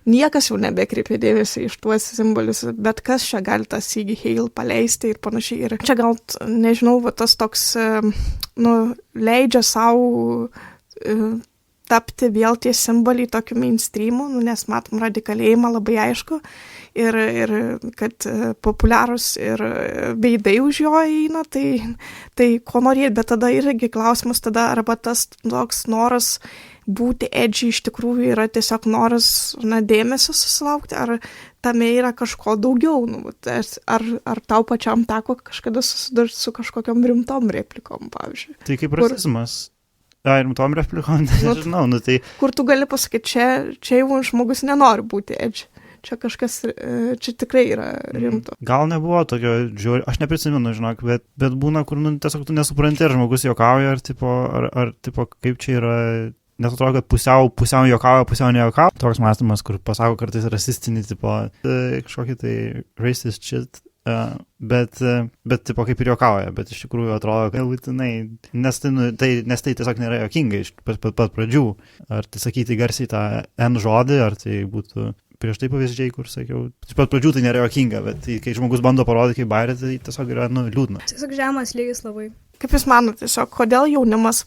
niekas jau nebekreipia dėmesį iš tuos simbolius, bet kas čia gali tą Sieg Heil paleisti ir panašiai. Ir čia gal, nežinau, tas toks, leidžia savo tapti vėl tie simboliai tokiu mainstreamu, nes matom radikalėjimą labai aišku ir kad populiarus ir veidai už jo eina, tai ko norėt, bet tada irgi klausimas tada, arba tas toks noras būti edgy iš tikrųjų yra tiesiog noras dėmesio susilaukti, ar tame yra kažko daugiau, ar tau pačiam teko kažkada susidurti su kažkokiam rimtom replikom, pavyzdžiui. Tai kaip rasizmas. Rimtom replikom, nežinau, tai... Kur tu gali pasakyti, čia jau žmogus nenori būti edgy. Čia kažkas, čia tikrai yra rimto. Gal nebuvo tokio žiūri, aš neprisimenu, žinok, bet būna, kur tiesiog tu nesupranti, ar žmogus juokauja, ar tipo, kaip čia yra... Nes atrodo, kad pusiau juokauja, pusiau nejuokauja. Toks mąstymas, kur pasako kartais rasistinį, tipo, kažkokį tai racist shit, bet tipo, kaip ir juokauja, bet iš tikrųjų atrodo, kad būtinai, nes tai tiesiog nėra juokinga iš pat pradžių. Ar tai sakyti garsiai tą N žodį, ar tai būtų prieš tai pavyzdžiai, kur sakiau, iš pat pradžių tai nėra juokinga, bet tai, kai žmogus bando parodyti kaip Bayeris, tai tiesiog yra, liūdna. Tiesiog žemas lygis labai. Kaip Jūs manote, tiesiog, kodėl jaunimas,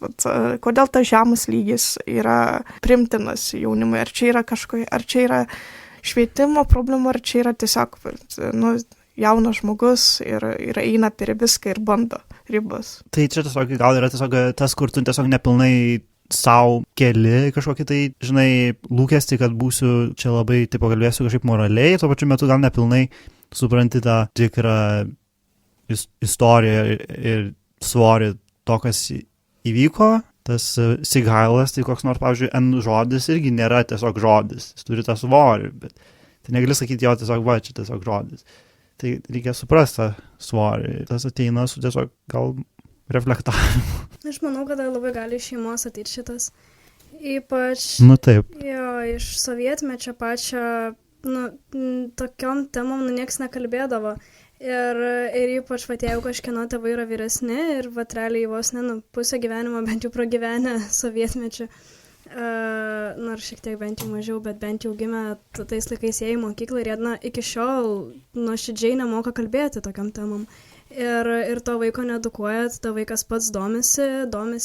kodėl tas žemas lygis yra primtinas jaunimui? Ar čia yra ar čia yra švietimo problema, ar čia yra tiesiog, jaunas žmogus ir eina per viską ir bando ribas? Tai čia tiesiog gal yra tiesiog tas, kur tu tiesiog nepilnai sau keli kažkokį tai, žinai, lūkestį, kad būsiu čia labai, tipo, kalbėsiu kažkaip moraliai, tuo pačiu metu gal nepilnai supranti tą tikrą istoriją ir svorį to, kas įvyko. Tas Sieg Heilas, tai koks nors, pavyzdžiui, N žodis irgi nėra tiesiog žodis, jis turi tą svorį, bet tai negali sakyti jo tiesiog, čia tiesiog žodis. Tai reikia suprasti tą svorį, tas ateina su tiesiog gal reflektavimu. Aš manau, kad labai gali iš šeimos ateiti šitas. Ypač taip. Jo, iš sovietmečio pačio, tokiom temom nieks nekalbėdavo. Ir ypač, jeigu kažkieno tėvai yra vyresni ir realiai vos pusę gyvenimo bent jau pragyvenę sovietmečiu, nors šiek tiek bent jau mažiau, bet bent jau gimę tais laikais jie į mokyklą ir jie iki šiol nuoširdžiai nemoka kalbėti tokiam temam. Ir to vaiko needukuoja, to vaikas pats domisi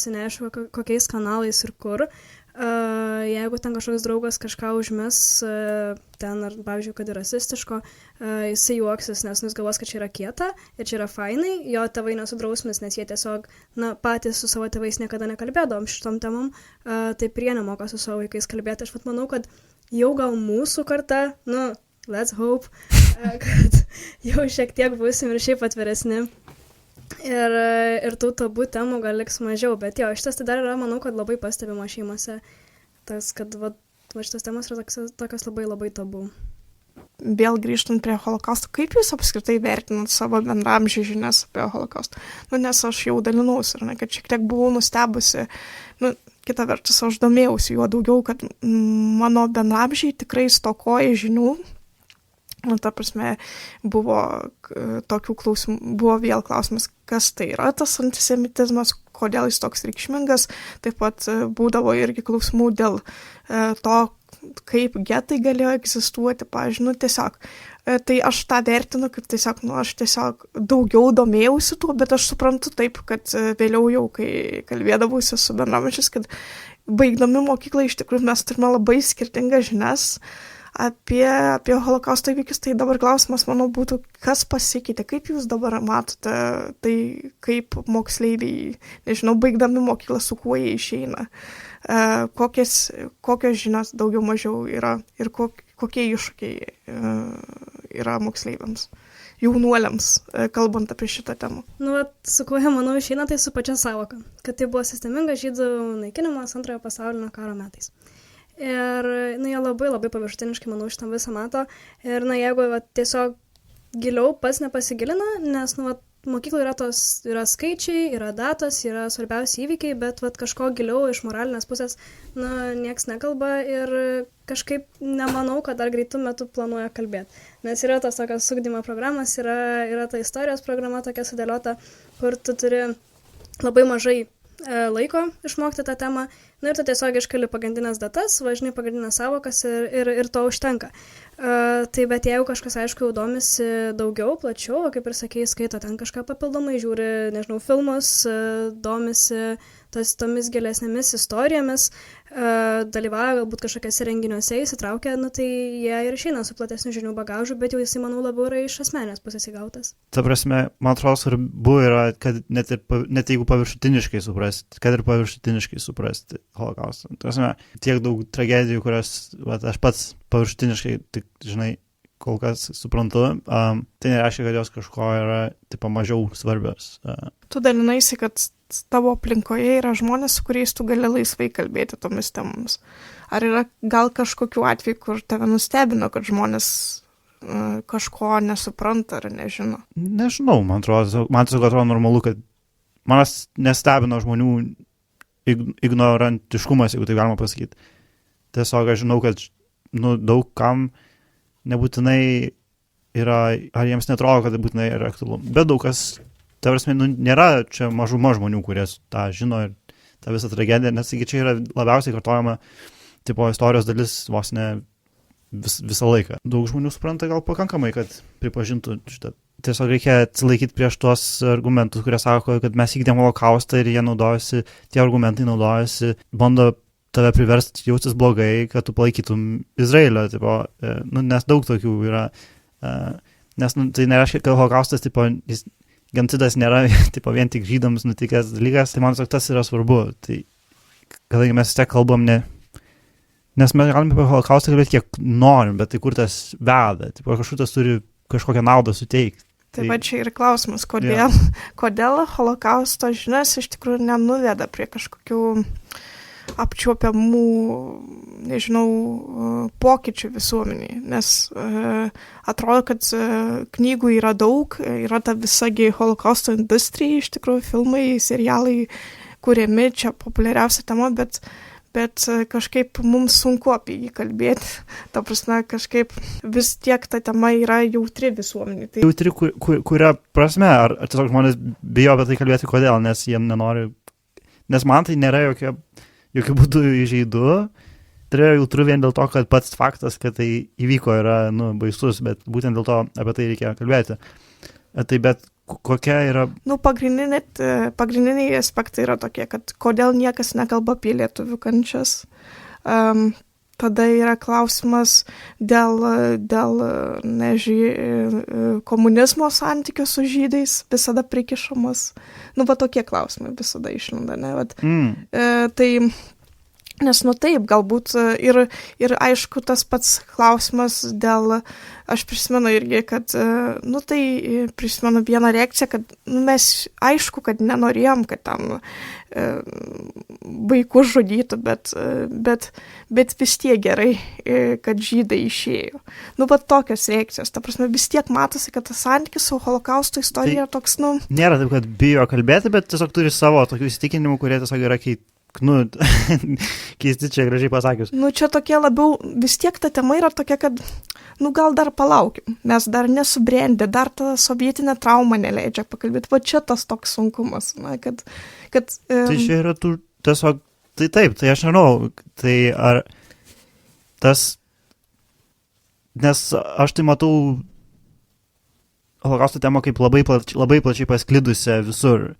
neaišku kokiais kanalais ir kur. Jeigu ten kažkoks draugas kažką užmes, ten, ar, pavyzdžiui, kad yra rasistiško, jisai juoksis, nes jis galvos, kad čia yra kieta ir čia yra fainai, jo tėvai nesudrausmis, nes jie tiesiog, patys su savo tėvais niekada nekalbėdavom šitom temom, taip ir jie nemoka su savo vaikais kalbėti. Aš manau, kad jau gal mūsų karta, let's hope, kad jau šiek tiek būsim ir šiaip atviresni. Ir tų tabų temų gal liks mažiau, bet jo, šitas tai dar yra, manau, kad labai pastebimo šeimose. Tas, kad va šitos temos yra tokios labai labai tabu. Vėl grįžtant prie holokausto, kaip jūs apskritai vertinat savo bendramžių žinias apie holokaustą? Nes aš jau dalinausi, kad šiek tiek buvau nustebusi, kita vertus aš domėjausi juo daugiau, kad mano bendramžiai tikrai stokoja žinių. Ta prasme, buvo tokių klausimų, buvo vėl klausimas, kas tai yra tas antisemitizmas, kodėl jis toks reikšmingas, taip pat būdavo irgi klausimų dėl to, kaip getai galėjo egzistuoti, pavyzdžiui, tiesiog. Tai aš tą vertinu, kaip tiesiog, aš tiesiog daugiau domėjausi tuo, bet aš suprantu taip, kad vėliau jau, kai kalbėdavausi su bendramečiais, kad baigdami mokyklą iš tikrųjų mes turime labai skirtingas žinias apie holokausto įvykius. Tai dabar klausimas, manau, būtų, kas pasikeitė, kaip jūs dabar matote, tai kaip moksleiviai, nežinau, baigdami mokyklą, su kuo jie išeina, kokios žinios daugiau mažiau yra ir kokie iššūkiai yra moksleiviams, jaunuoliams, kalbant apie šitą temą. Su kuo jie, manau, išeina, tai su pačia sąvoka, kad tai buvo sistemingas žydų naikinimas Antrojo pasaulinio karo metais. Ir jie labai labai paviršutiniškai, manau, šitą visą mato. Ir jeigu tiesiog giliau pats nepasigilina, nes mokykloje yra skaičiai, yra datos, yra svarbiausi įvykiai, bet kažko giliau iš moralinės pusės nieks nekalba ir kažkaip nemanau, kad dar greitų metų planuoja kalbėti. Nes yra tos tokios ugdymo programas, yra ta istorijos programa tokia sudėliota, kur tu turi labai mažai laiko išmokti tą temą, ir tu tiesiog iškali pagrindinės datas, važinai pagrindinės sąvokas ir to užtenka. Tai bet jeigu kažkas, aišku, jau domisi daugiau, plačiau, kaip ir sakei, skaito ten kažką papildomai, žiūri, nežinau, filmus, domisi tomis gilesnėmis istorijomis, dalyvauja galbūt kažkokiuose renginiuose, įsitraukia, tai jie ir išeina su platesniu žinių bagažu, bet jau jisai, manau, labiau yra iš asmenės pusės įgautas. Ta prasme, man atrodo, svarbu yra, kad net jeigu paviršutiniškai suprasti holokaustą. Ta prasme, tiek daug tragedijų, kurias aš pats paviršutiniškai, tik, žinai, kol kas suprantu, tai nereiškia, kad jos kažko yra mažiau svarbios. Tu dalinaisi, kad tavo aplinkoje yra žmonės, su kuriais tu gali laisvai kalbėti tomis temomis. Ar yra gal kažkokių atvejų, kur tave nustebino, kad žmonės kažko nesupranta ar nežino? Nežinau, man atrodo normalu, kad manas nestebino žmonių ignorantiškumas, jeigu tai galima pasakyti. Tiesiog aš žinau, kad daug kam nebūtinai yra, ar jiems netrodo, kad būtinai yra aktualu. Bet daug kas, ta prasme, nėra čia mažuma žmonių, kurie tą žino ir tą visą tragediją, nes čia yra labiausiai kartojama istorijos dalis vos ne visą laiką. Daug žmonių supranta gal pakankamai, kad pripažintų šitą. Tiesiog reikia atsilaikyti prieš tuos argumentus, kurie sako, kad mes įvykdėm holokaustą ir tie argumentai naudojasi, bando tave priversti jaustis blogai, kad tu palaikytum Izraelio, nes daug tokių yra, nes tai nereiškia, kad holokaustas, genocidas nėra vien tik žydams nutikęs dalykas, tai man tas yra svarbu, tai kadangi mes vis tiek kalbam nes mes galime apie holokaustą kalbėti kiek norim, bet tai kur tas veda, kažkas turi kažkokią naudą suteikti. Tai va čia ir klausimas, kodėl holokausto žinias iš tikrųjų nenuveda prie kažkokių apčiuopiamų, nežinau, pokyčių visuomeniai, nes atrodo, kad knygų yra daug, yra ta visagi holokausto industrija, iš tikrųjų filmai, serialai kuriami, čia populiariausia tema, bet kažkaip mums sunku apie jį kalbėti. Ta prasme, kažkaip vis tiek ta tema yra jautri visuomeniai. Tai... Jautri, kuria prasme, ar tiesiog žmonės bijo apie tai kalbėti, kodėl, nes jie nenori, nes man tai nėra jokių būdų įžeidu, tai yra jautru vien dėl to, kad pats faktas, kad tai įvyko, yra baisus, bet būtent dėl to apie tai reikia kalbėti. Tai bet kokia yra... Pagrindiniai aspektai yra tokie, kad kodėl niekas nekalba apie lietuvių kančias. Tada yra klausimas dėl komunizmo santykių su žydais, visada prikišamas. Tokie klausimai visada išlenda, ne? Tai Nes, taip, galbūt ir aišku, tas pats klausimas dėl, aš prisimenu irgi, kad, tai prisimenu vieną reakciją, kad mes aišku, kad nenorėjom, kad tam vaikus žudytų, bet vis tiek gerai, kad žydai išėjo. Tokios reakcijos. Ta prasme, vis tiek matosi, kad tas santykis su holokausto istorija toks, Nėra taip, kad bijo kalbėti, bet tiesiog turi savo tokių įsitikinimų, kurie tiesiog yra keisti čia gražiai pasakius. Čia tokie labiau, vis tiek ta tema yra tokia, kad, gal dar palaukim, mes dar nesubrendę, dar ta sovietinė trauma neleidžia pakalbėti, čia tas toks sunkumas, kad... Tai čia yra tiesiog, tai taip, tai aš nežinau, tai ar tas, nes aš tai matau holokausto temą kaip labai plačiai pasklidusią visur,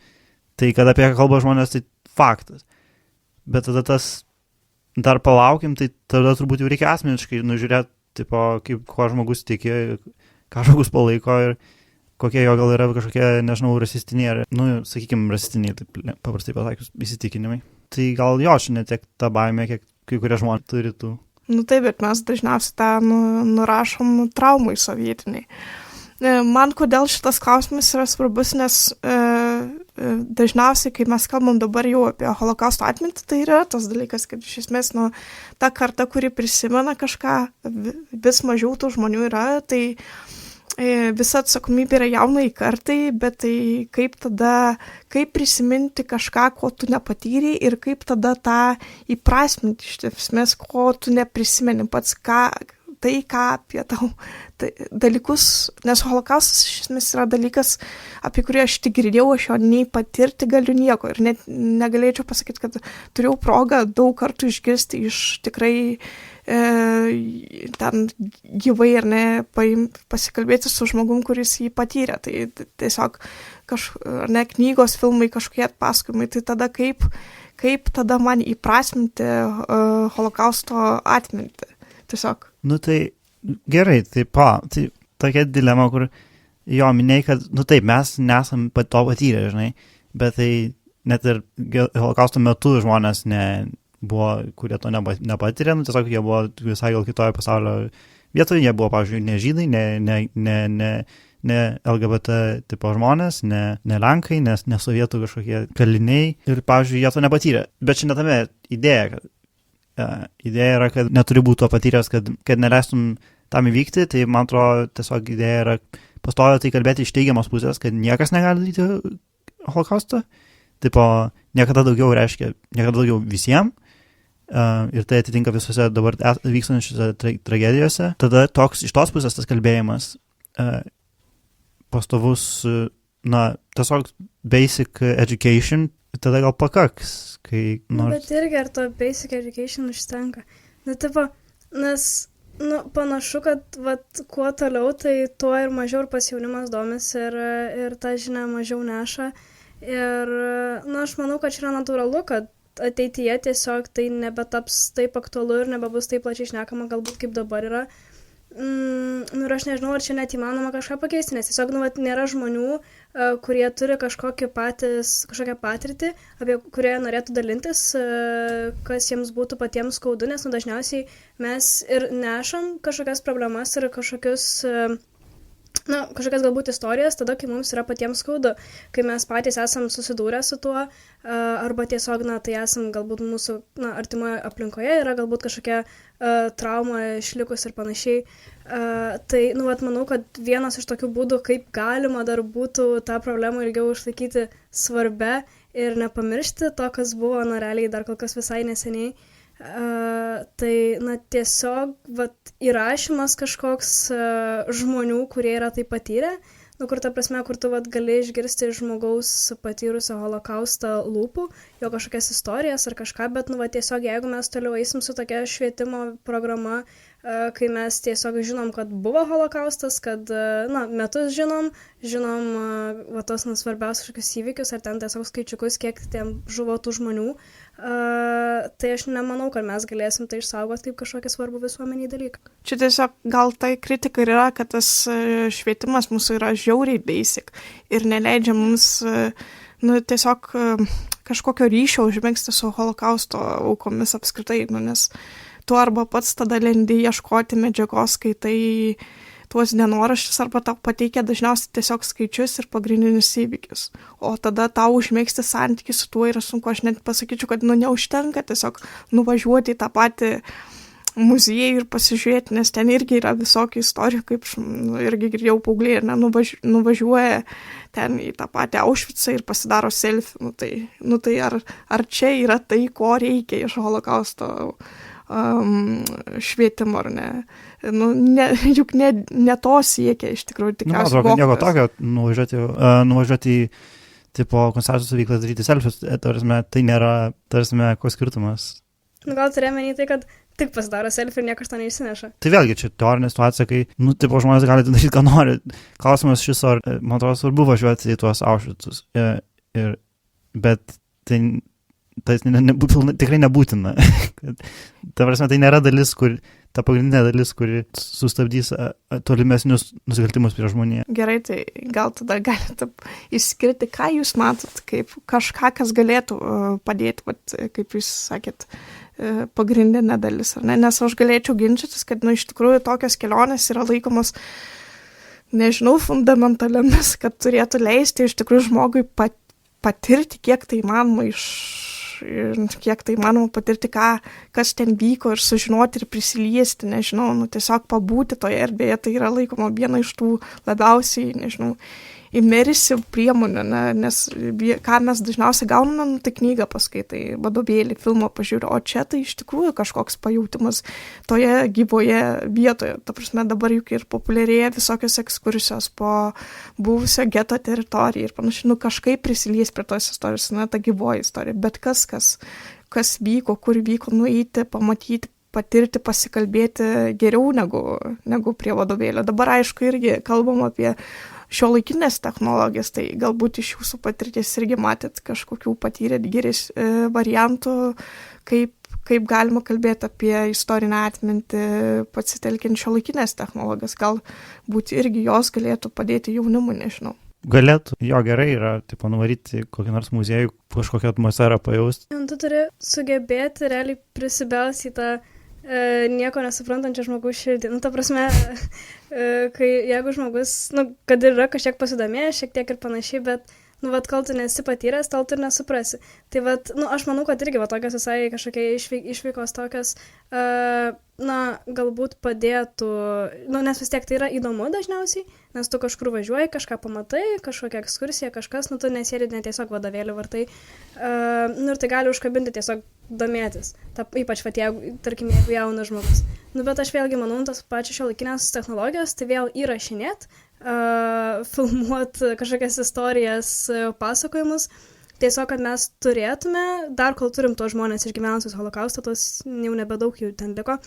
tai kad apie ką kalba žmonės, tai faktas. Bet tada tas dar palaukim, tai tada turbūt jau reikia asmeniškai nužiūrėti, kuo žmogus tiki, ką žmogus palaiko ir kokie jo gal yra kažkokie, nežinau, rasistiniai, sakykime, rasistiniai, taip paprastai pasakius, įsitikinimai. Tai gal jo, čia ne tiek ta baimė, kiek kai kurie žmonės turi tų. Taip, bet mes dažniausiai tą nurašom traumai sovietiniai. Man kodėl šitas klausimas yra svarbus, nes dažniausiai, kai mes kalbam dabar jau apie holokausto atmintį, tai yra tas dalykas, kad iš esmės ta karta, kuri prisimena kažką, vis mažiau tų žmonių yra, tai visa atsakomybė yra jaunai kartai, bet tai kaip prisiminti kažką, ko tu nepatyrei ir kaip tada tą įprasminti, iš esmės, ko tu neprisimeni pats, ką apie tau dalykus, nes holokaustas iš esmės yra dalykas, apie kurį aš tik girdėjau, aš jo nei patirti galiu nieko ir net negalėčiau pasakyti, kad turėjau progą daug kartų išgirsti iš tikrai ten gyvai ir pasikalbėti su žmogum, kuris jį patyrė. Tai tiesiog knygos, filmai, kažkokie atpasakojimai, tai tada kaip tada man įprasminti holokausto atmintį. Tiesiog. Tai gerai, tai tokia dilema, kur jo minėjai, kad, taip, mes nesam to patyrę, žinai, bet tai net ir holokausto metu žmonės buvo, kurie to nepatyrė, tiesiog jie buvo visai gal kitoje pasaulio vietoje, jie buvo, pavyzdžiui, ne žydai, ne LGBT tipo žmonės, ne lenkai, ne sovietų kažkokie kaliniai ir, pavyzdžiui, jie to nepatyrė. Bet čia netame idėja, kad idėja yra, kad neturi būti to patyręs, kad neleistum tam įvykti, tai man atrodo tiesiog idėja yra pastoviai tai kalbėti iš teigiamos pusės, kad niekas negali daryti holokausto, tipo niekada daugiau reiškia, niekada daugiau visiems, ir tai atitinka visose dabar vykstančiose tragedijose. Tada iš tos pusės tas kalbėjimas pastovus, tiesiog basic education, tada gal pakaks. Bet irgi ar to basic education užtenka. Nes panašu, kad kuo toliau, tai tuo ir mažiau ir pas jaunimas domis ir tą žinią mažiau neša. Ir aš manau, kad čia yra natūralu, kad ateityje tiesiog tai nebetaps taip aktualu ir nebebus taip plačiai šnekama, galbūt kaip dabar yra. Ir aš nežinau, ar čia net įmanoma kažką pakeisti, nes tiesiog nėra žmonių, kurie turi kažkokią patirtį, apie kurią norėtų dalintis, kas jiems būtų patiems skaudu, nes dažniausiai mes ir nešam kažkokias problemas ir kažkokias galbūt istorijas, tada, kai mums yra patiems skaudu, kai mes patys esam susidūrę su tuo, arba tiesiog, tai esam galbūt mūsų artimoje aplinkoje, yra galbūt kažkokia trauma išlikus ir panašiai. Tai, manau, kad vienas iš tokių būdų, kaip galima dar būtų tą problemą ilgiau išlaikyti svarbia ir nepamiršti to, kas buvo, realiai dar kol kas visai neseniai. Tai, tiesiog įrašymas kažkoks žmonių, kurie yra tai patyrę, kur ta prasme, kur tu gali išgirsti žmogaus patyrusio holokaustą lūpų, jo kažkokias istorijas ar kažką, bet tiesiog jeigu mes toliau eisim su tokia švietimo programa, kai mes tiesiog žinom, kad buvo holokaustas, kad metus žinom tos svarbiausius kažkokius įvykius ar ten tiesiog skaičiukus, kiek ten žuvo tų žmonių, tai aš nemanau, kad mes galėsim tai išsaugoti kaip kažkokį svarbų visuomeniai dalyką. Čia tiesiog gal tai kritika yra, kad tas švietimas mūsų yra žiauriai basic ir neleidžia mums tiesiog kažkokio ryšio užmėgsti su holokausto aukomis apskritai, nes tu arba pats tada lendi ieškoti medžiagos, skaitai tuos dienoraščius arba tau pateikia dažniausiai tiesiog skaičius ir pagrindinius įvykius. O tada tau užmėgsti santykį su tuo yra sunku, aš net pasakyčiau, kad neužtenka tiesiog nuvažiuoti į tą patį muziejų ir pasižiūrėti, nes ten irgi yra visokių istorijų, kaip irgi girdėjau paaugliai, ir nuvažiuoja ten į tą patį Aušvicą ir pasidaro selfie. Tai ar čia yra tai, ko reikia iš holokausto švietimo, ar ne? Juk ne to siekia iš tikrųjų tikriausiai. Man atrodo, kad nieko tokio nuvažiuoti į tipo koncertų stovyklą daryti selfius, tai nėra, koks skirtumas. Gal turėjome į tai, kad tik pasidaro selfie ir niekas to neišsineša. Tai vėlgi čia teorinė situacija, kai, žmonės gali daryti, ką nori. Klausimas šis, ar, man atrodo, svarbu važiuoti į tuos Aušvicus. Bet tai tikrai nebūtina. Tai nėra dalis, ta pagrindinė dalis, kuri sustabdys tolimesnius nusikaltimus prieš žmoniją. Gerai, tai gal tada galite išskirti, ką jūs matot, kaip kažką, kas galėtų padėti, kaip jūs sakėt, pagrindinė dalis, ar ne? Nes aš galėčiau ginčytis, kad, iš tikrųjų, tokios kelionės yra laikomos, nežinau, fundamentaliomis, kad turėtų leisti iš tikrųjų žmogui patirti, kiek tai įmanoma kiek tai manoma patirti, kas ten vyko ir sužinoti ir prisiliesti, nežinau, tiesiog pabūti toje erdvėje, tai yra laikoma viena iš tų labiausiai, nežinau, imersiv priemonių, nes ką mes dažniausiai gauname, tai knygą paskaitai, vadovėlį, filmą pažiūrė, o čia tai iš tikrųjų kažkoks pajautimas toje gyvoje vietoje. Ta prasme, dabar juk ir populiarėja visokios ekskursijos po buvusio geto teritoriją ir panašiai, kažkaip prisilies prie tos istorijos, ta gyvoji istorija, bet kas vyko, kur vyko, nueiti, pamatyti, patirti, pasikalbėti geriau negu prie vadovėlio. Dabar, aišku, irgi kalbam apie šiuolaikinės technologijas, tai galbūt iš jūsų patirties irgi matėt kažkokių patyrėt variantų, kaip galima kalbėti apie istorinę atmintį pasitelkiant šiuolaikinės technologijas. Galbūt irgi jos galėtų padėti jaunimui, nežinau. Galėtų, jo gerai yra, nuvaryti kokį nors muziejų, kažkokią atmosferą pajausti. Tu turi sugebėti realiai prisibelsti į tą nieko nesuprantančio žmogaus širdį. Ta prasme, kai jeigu žmogus, kad yra kažkiek pasidomėjęs, šiek tiek ir panašiai, bet, kol tu nesi patyręs, tol tu ir nesuprasi. Tai, aš manau, kad irgi tokios visai kažkokie išvykos tokios, galbūt padėtų, nes vis tiek tai yra įdomu dažniausiai, nes tu kažkur važiuoji, kažką pamatai, kažkokią ekskursiją, kažkas, tu nesėdi ne tiesiog vadovėlių vartai, ir tai gali užkabinti tiesiog domėtis, ypač, tarkim, jeigu jaunas žmogus. Bet aš vėlgi manau, tas pačios šiuolaikinės technologijos, tai vėl įrašinėt, filmuot kažkokias istorijas, pasakojimus, tiesiog, kad mes turėtume, dar kol turim tos žmonės išgyvenusius holokaustą, tos jau nebedaug jų ten liko,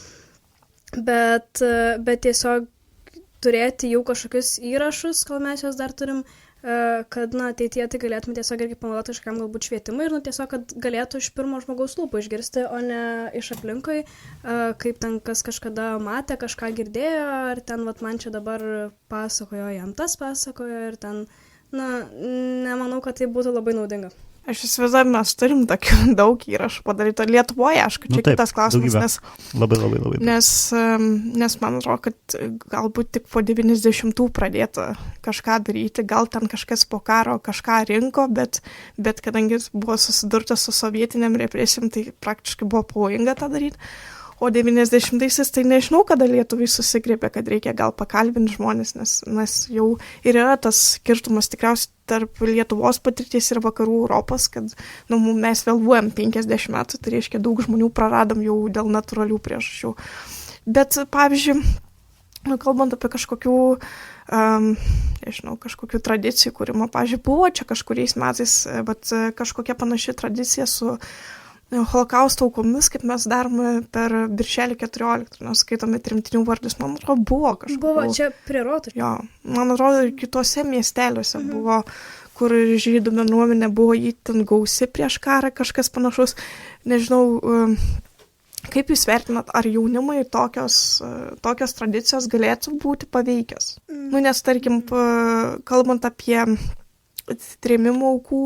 bet tiesiog turėti jau kažkokius įrašus, kol mes juos dar turim, kad, ateityje tai galėtume tiesiog irgi panaudoti kažkam galbūt švietimui ir, tiesiog, kad galėtų iš pirmo žmogaus lūpų išgirsti, o ne iš aplinkui, kaip ten kas kažkada matė, kažką girdėjo, ar ten, man čia dabar pasakojo, jam tas pasakojo ir ten, nemanau, kad tai būtų labai naudinga. Aš įsivaizduoju, mes turim tokių daug įrašų padaryta Lietuvoje, aišku, čia kitas klausimas, labai. Nes man atrodo, kad galbūt tik po 90-ų pradėta kažką daryti, gal ten kažkas po karo kažką rinko, bet kadangi buvo susidurta su sovietiniam represijom, tai praktiškai buvo pavojinga tą daryti. O 90-aisiais tai nežinau, kada lietuviai susigrėbė, kad reikia gal pakalbinti žmonės, nes jau ir yra tas skirtumas tikriausiai tarp Lietuvos patirties ir vakarų Europos, kad mes vėluojam 50 metų, tai reiškia daug žmonių praradom jau dėl natūralių priežasčių. Bet, pavyzdžiui, kalbant apie kažkokių tradicijų kūrimo, pavyzdžiui, buvo čia kažkuriais metais, bet kažkokia panaši tradicija su holokausto aukomis, kaip mes darome per Birželį 14, nes skaitome tremtinių vardus, man atrodo, buvo kažkokių. Buvo čia prie Rotušės. Jo, man atrodo, ir kitose miesteliuose buvo, kur žydų bendruomenė buvo itin gausi prieš karą, kažkas panašus. Nežinau, kaip jūs vertinat, ar jaunimui tokios tradicijos galėtų būti paveikios? Nes, tarkim, kalbant apie trėmimo aukų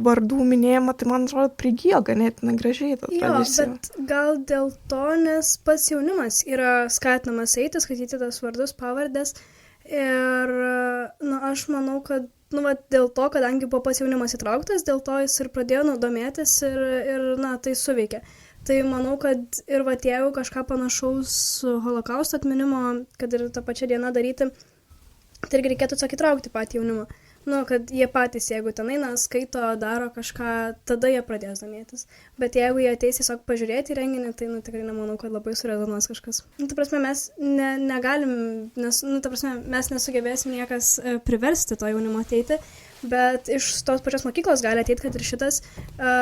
vardų minėjimą, tai man atrodo prigijo ganėtinai gražiai ta tradicija. Jo, bet gal dėl to, nes pats jaunimas yra skatinamas eiti, skaityti tas vardus, pavardės ir aš manau, kad dėl to, kadangi buvo pats jaunimas įtrauktas, dėl to jis ir pradėjo domėtis ir tai suveikė. Tai manau, kad ir jeigu kažką panašaus holokausto atminimo, kad ir tą pačią dieną daryti, tai irgi reikėtų tiesiog įtraukti patį jaunimą. Kad jie patys, jeigu ten eina, skaito, daro kažką, tada jie pradės domėtis. Bet jeigu jie ateis tiesiog pažiūrėti į renginį, tai tikrai nemanau, kad labai surezonuos kažkas. Ta prasme, mes negalim, nes, mes nesugebėsim niekas priversti to jaunimo ateiti, bet iš tos pačios mokyklos gali ateiti, kad ir šitas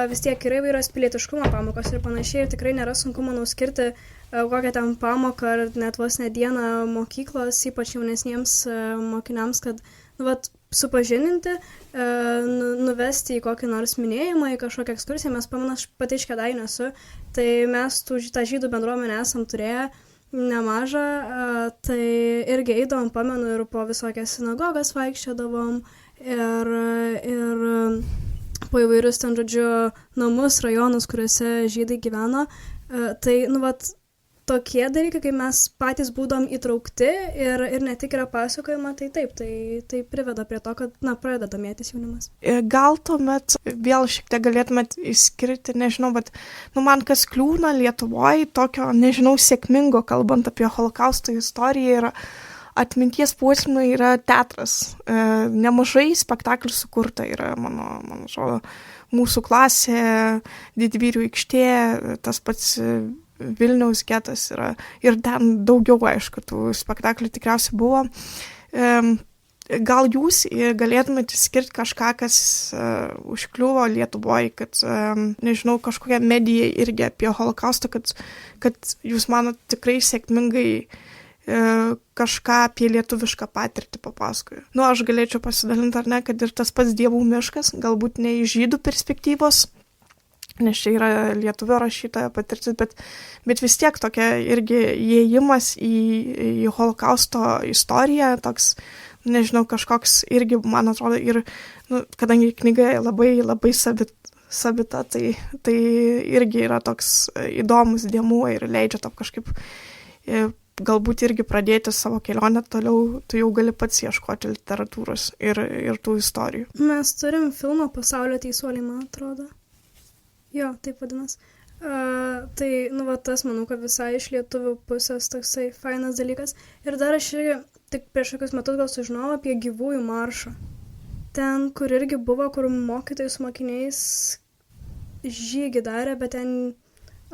vis tiek yra įvairios pilietiškumo pamokos ir panašiai, ir tikrai nėra sunku, manau, skirti kokią ten pamoką ar net vos ne dieną mokyklos, ypač jaunesniems mokiniams, kad supažininti, nuvesti į kokį nors minėjimą, į kažkokią ekskursiją. Mes pamenu, aš pati iš Kėdainių esu, tai mes tą žydų bendruomenę esam turėję nemažą, tai irgi eidavom, pamenu, ir po visokias sinagogas vaikščiodavom ir po įvairius ten, žodžiu, namus, rajonus, kuriuose žydai gyveno. Tai, tokie dalykai, kai mes patys būdom įtraukti ir ne tik yra pasakojama, tai taip, tai priveda prie to, kad, pradeda domėtis jaunimas. Gal tuomet vėl šiek tiek galėtumėt išskirti, nežinau, bet, man kas kliūna Lietuvoje tokio, nežinau, sėkmingo, kalbant apie holokausto istoriją, yra atminties puoselėjimai, yra teatras. Nemažai spektaklių sukurta yra, mano atrodo, mūsų klasė, Didvyrių aikštė, tas pats Vilniaus getas yra, ir ten daugiau, aišku, tų spektaklių tikriausiai buvo. Gal jūs galėtumėte skirti kažką, kas užkliuvo Lietuvoje, kad, nežinau, kažkokia medija irgi apie holokaustą, kad jūs manot tikrai sėkmingai kažką apie lietuvišką patirtį papasakoju. Aš galėčiau pasidalinti, ar ne, kad ir tas pats Dievų miškas, galbūt ne iš žydų perspektyvos, nes čia yra lietuvio rašytojo patirtis, bet vis tiek tokia irgi įėjimas į holokausto istoriją, toks, nežinau, kažkoks irgi, man atrodo, ir, kadangi knyga labai, labai savita, tai irgi yra toks įdomus dėmuo ir leidžia tau kažkaip galbūt irgi pradėti savo kelionę toliau, tu jau gali pats ieškoti literatūros ir tų istorijų. Mes turim filmą Pasaulio teisuoliai, man atrodo. Jo, taip vadinas. Tai, tas, manau, kad visai iš lietuvių pusės toksai fainas dalykas. Ir dar aš irgi tik prieš kokius metus gal sužinojau apie gyvųjų maršą. Ten, kur irgi buvo, kur mokytojai su mokiniais žygį darė, bet ten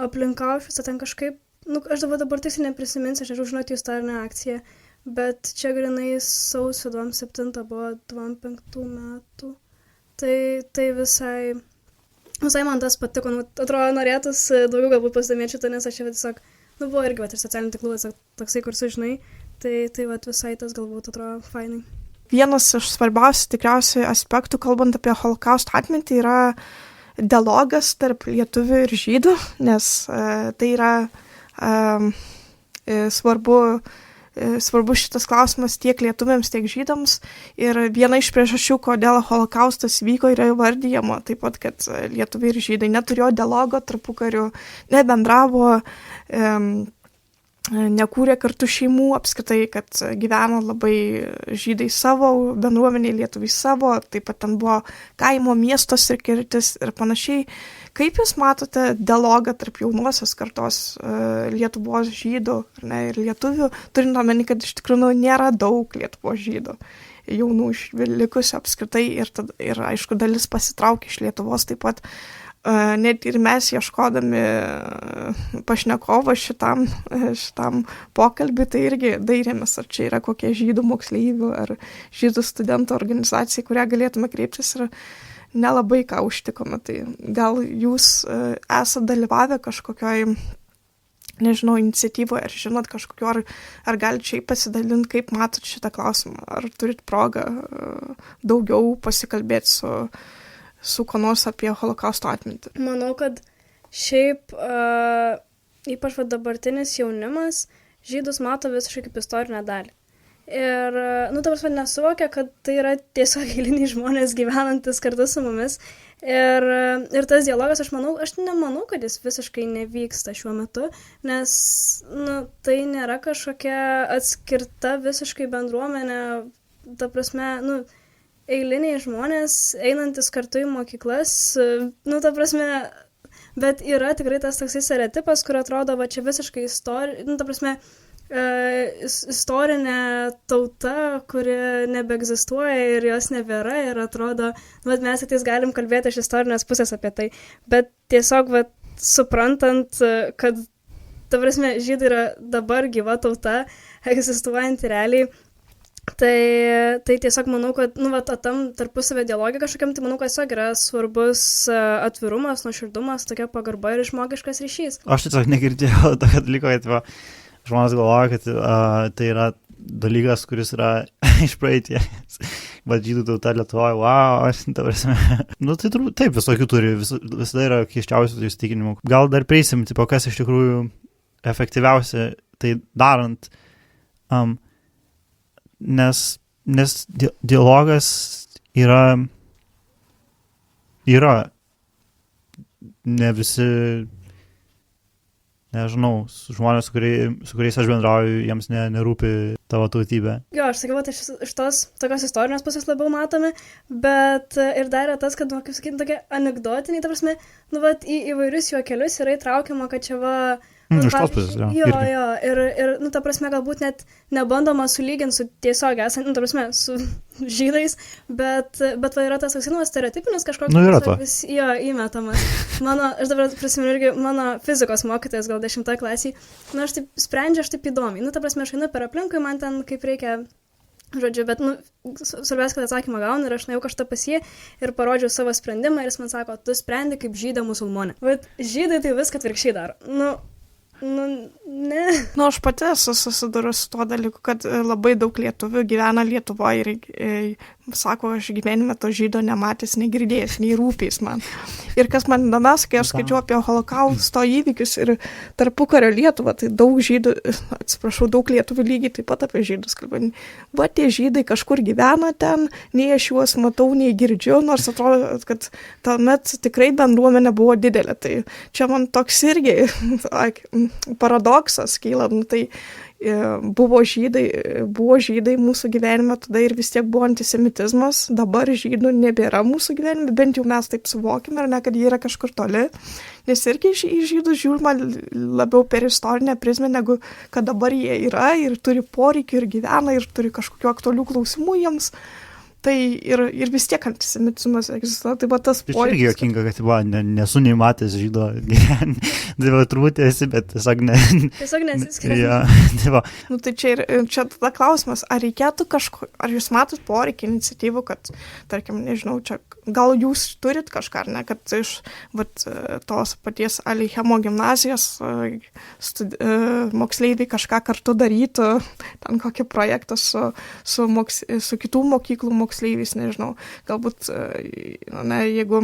aplink Aušvicą, ten kažkaip, aš dabar tiksliai neprisiminsiu, aš žinau istorinę akciją, bet čia grinai sausio 27 buvo 25 metų. Tai visai man tas patiko, atrodo, norėtus daugiau galbūt pasidomėti šitą, nes aš čia tiesiog, buvo irgi ir socialinių tinklų toksai, kur sužinai, tai visai tas galbūt atrodo fainai. Vienas iš svarbiausių tikriausiai aspektų, kalbant apie holokausto atmintį, yra dialogas tarp lietuvių ir žydų, nes tai yra svarbu šitas klausimas tiek lietuviams, tiek žydams. Ir viena iš priežasčių, kodėl holokaustas vyko, yra įvardyjama taip pat, kad lietuviai ir žydai neturėjo dialogo tarpukariu, nebendravo, nekūrė kartu šeimų, apskritai, kad gyveno labai žydai savo, bendruomeniai lietuviai savo, taip pat ten buvo kaimo miesto skirtis ir panašiai. Kaip jūs matote dialogą tarp jaunosios kartos Lietuvos žydų ir lietuvių, turint omeny, kad iš tikrųjų nėra daug Lietuvos žydų jaunų likusių apskritai ir aišku, dalis pasitraukė iš Lietuvos taip pat. Net ir mes ieškodami pašnekovo šitam pokalbį, tai irgi dairėmės, ar čia yra kokie žydų moksleivių ar žydų studentų organizacija, kurią galėtume kreiptis, ir nelabai ką užtikome. Tai gal jūs esate dalyvavę kažkokioj, nežinau, iniciatyvoje, ar žinot kažkokio, ar galite čia pasidalinti, kaip matot šitą klausimą, ar turit progą daugiau pasikalbėti su ko nors apie holokausto atmintį? Manau, kad šiaip ypač dabartinis jaunimas žydus mato visiškai kaip istorinę dalį. Ir, ta prasme, nesuvokia, kad tai yra tiesiog eiliniai žmonės gyvenantis kartu su mumis. Ir tas dialogas, aš nemanau, kad jis visiškai nevyksta šiuo metu, nes, tai nėra kažkokia atskirta visiškai bendruomenė, ta prasme, eiliniai žmonės, einantis kartu į mokyklas, ta prasme, bet yra tikrai tas toksai stereotipas, kur atrodo, va čia visiškai ta prasme, istorinė tauta, kuri nebeegzistuoja ir jos nebėra ir atrodo, mes tik galim kalbėti iš istorinės pusės apie tai, bet tiesiog suprantant, kad, ta prasme, žydai yra dabar gyva tauta, egzistuojanti realiai, tai tiesiog manau, kad, tam tarpusavio dialogė kažkokiam, tai manau, kad tiesiog yra svarbus atvirumas, nuoširdumas, tokia pagarba ir žmogiškas ryšys. Aš tiesiog negirdėjau tokio dalyko, kad žmonės galvoja, kad tai yra dalykas, kuris yra iš praeities. Bet žydų tauta Lietuvoje, aš ta prasme. Tai turbūt taip, visokių turi, visada yra keiščiausių įsitikinimų. Gal dar prieisim, kas iš tikrųjų efektyviausia tai darant, nes dialogas yra ne visi, nežinau, žmonės, su kuriais aš bendrauju, jiems nerūpi tavo tautybė. Jo, aš sakiau, tai iš tos tokios istorinės pusės labiau matomi, bet ir dar yra tas, kad, kaip sakyti, tokie anekdotiniai, ta prasme, į įvairius juokelius yra įtraukiama, kad čia iš tos pusės, jo. Ir, ta prasme, galbūt net nebandoma sulyginti su tiesiog esant, ta prasme, su žydais, bet yra tas toks, stereotipinis kažkoks. Yra to. Jo, įmetamas. Aš dabar prisimenu irgi mano fizikos mokytojas, gal 10 klasiai, aš taip sprendžiu, aš taip įdomiai. Ta prasme, aš einu per aplinkui, man ten kaip reikia, žodžiu, bet, svarbiausia, kad atsakymą gaunu ir aš nuėjau kažką pas jį ir parodžiau savo sprendimą ir jis man sako, tu sprendi kaip žydė musulmonė. Bet žydai tai viską atvirkščiai daro. Ne. Aš pati esu susidūrus su tuo dalyku, kad labai daug lietuvių gyvena Lietuvoje ir sako, aš gyvenime to žydo nematęs, negirdėjęs, nei rūpės man. Ir kas man įdomiausia, kai aš skaičiau apie holokausto įvykius ir tarpukario Lietuvą, tai daug lietuvių lygiai taip pat apie žydus kalba. Va, tie žydai kažkur gyvena ten, nei aš juos matau, nei girdžiu, nors atrodo, kad tuomet tikrai bendruomenė buvo didelė. Tai čia man toks irgi paradoksas kyla, tai buvo žydai mūsų gyvenime, tada ir vis tiek buvo antisemitizmas, dabar žydų nebėra mūsų gyvenime, bent jau mes taip suvokime, ar ne, kad jie yra kažkur toli, nes irgi į žydus žiūrima labiau per istorinę prizmę, negu kad dabar jie yra ir turi poreikių ir gyvena ir turi kažkokių aktualių klausimų jiems. Tai ir vis tiek antisemitizmas egzistuoja, tai tas poreikis. Tai irgi jokinga, kad nesu nematęs žydo gyvenime. Tai turbūt esi, bet tiesiog nesiskiria. Tai čia tada klausimas, ar reikėtų ar jūs matot poreikį iniciatyvų, kad, tarkim, nežinau, čia gal jūs turit kažką, ar ne, kad iš tos paties Alichemo gimnazijos moksleiviai kažką kartu darytų, ten kokį projektą su kitų mokyklų moksleiviais, nežinau, galbūt, jeigu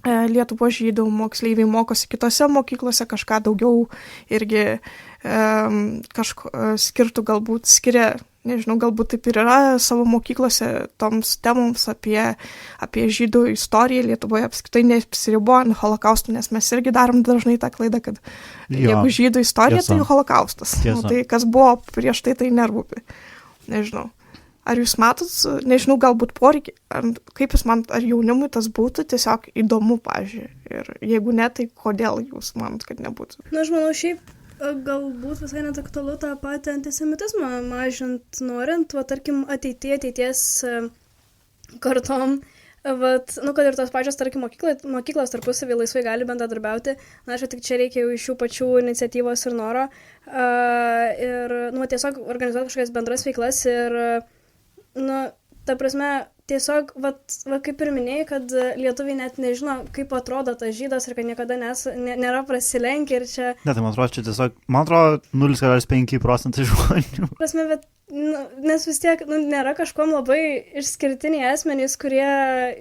Lietuvos žydų moksleiviai mokosi kitose mokyklose, kažką daugiau irgi skirtų, galbūt skiria, nežinau, galbūt taip ir yra savo mokyklose toms temoms apie žydų istoriją Lietuvoje apskritai neapsiribuojant holokaustu, nes mes irgi darom dažnai tą klaidą, kad jeigu žydų istorija, tai holokaustas. Tai kas buvo prieš tai nerūpi. Nežinau. Ar jūs matot, nežinau, galbūt poreikį, kaip jūs manot, ar jaunimui tas būtų tiesiog įdomu, pavyzdžiui, ir jeigu ne, tai kodėl jūs manot, kad nebūtų? Aš manau, šiaip galbūt visai net aktualu tą patį antisemitizmą mažint norint, tarkim, ateities kartom, kad ir tos pačios, tarkim, mokyklos tarpusavį laisvai gali bendradarbiauti, aišku, tik čia reikia jau iš jų pačių iniciatyvos ir noro, ir, tiesiog organizuoti kažkokias bendras veiklas ir, ta prasme, tiesiog, kaip ir minėjai, kad lietuviai net nežino, kaip atrodo tas žydas ir kad niekada nėra prasilenkę ir čia... Ne, tai man atrodo, čia tiesiog, 0,5% žmonių. Prasme, bet, nes vis tiek, nėra kažkuom labai išskirtiniai asmenys, kurie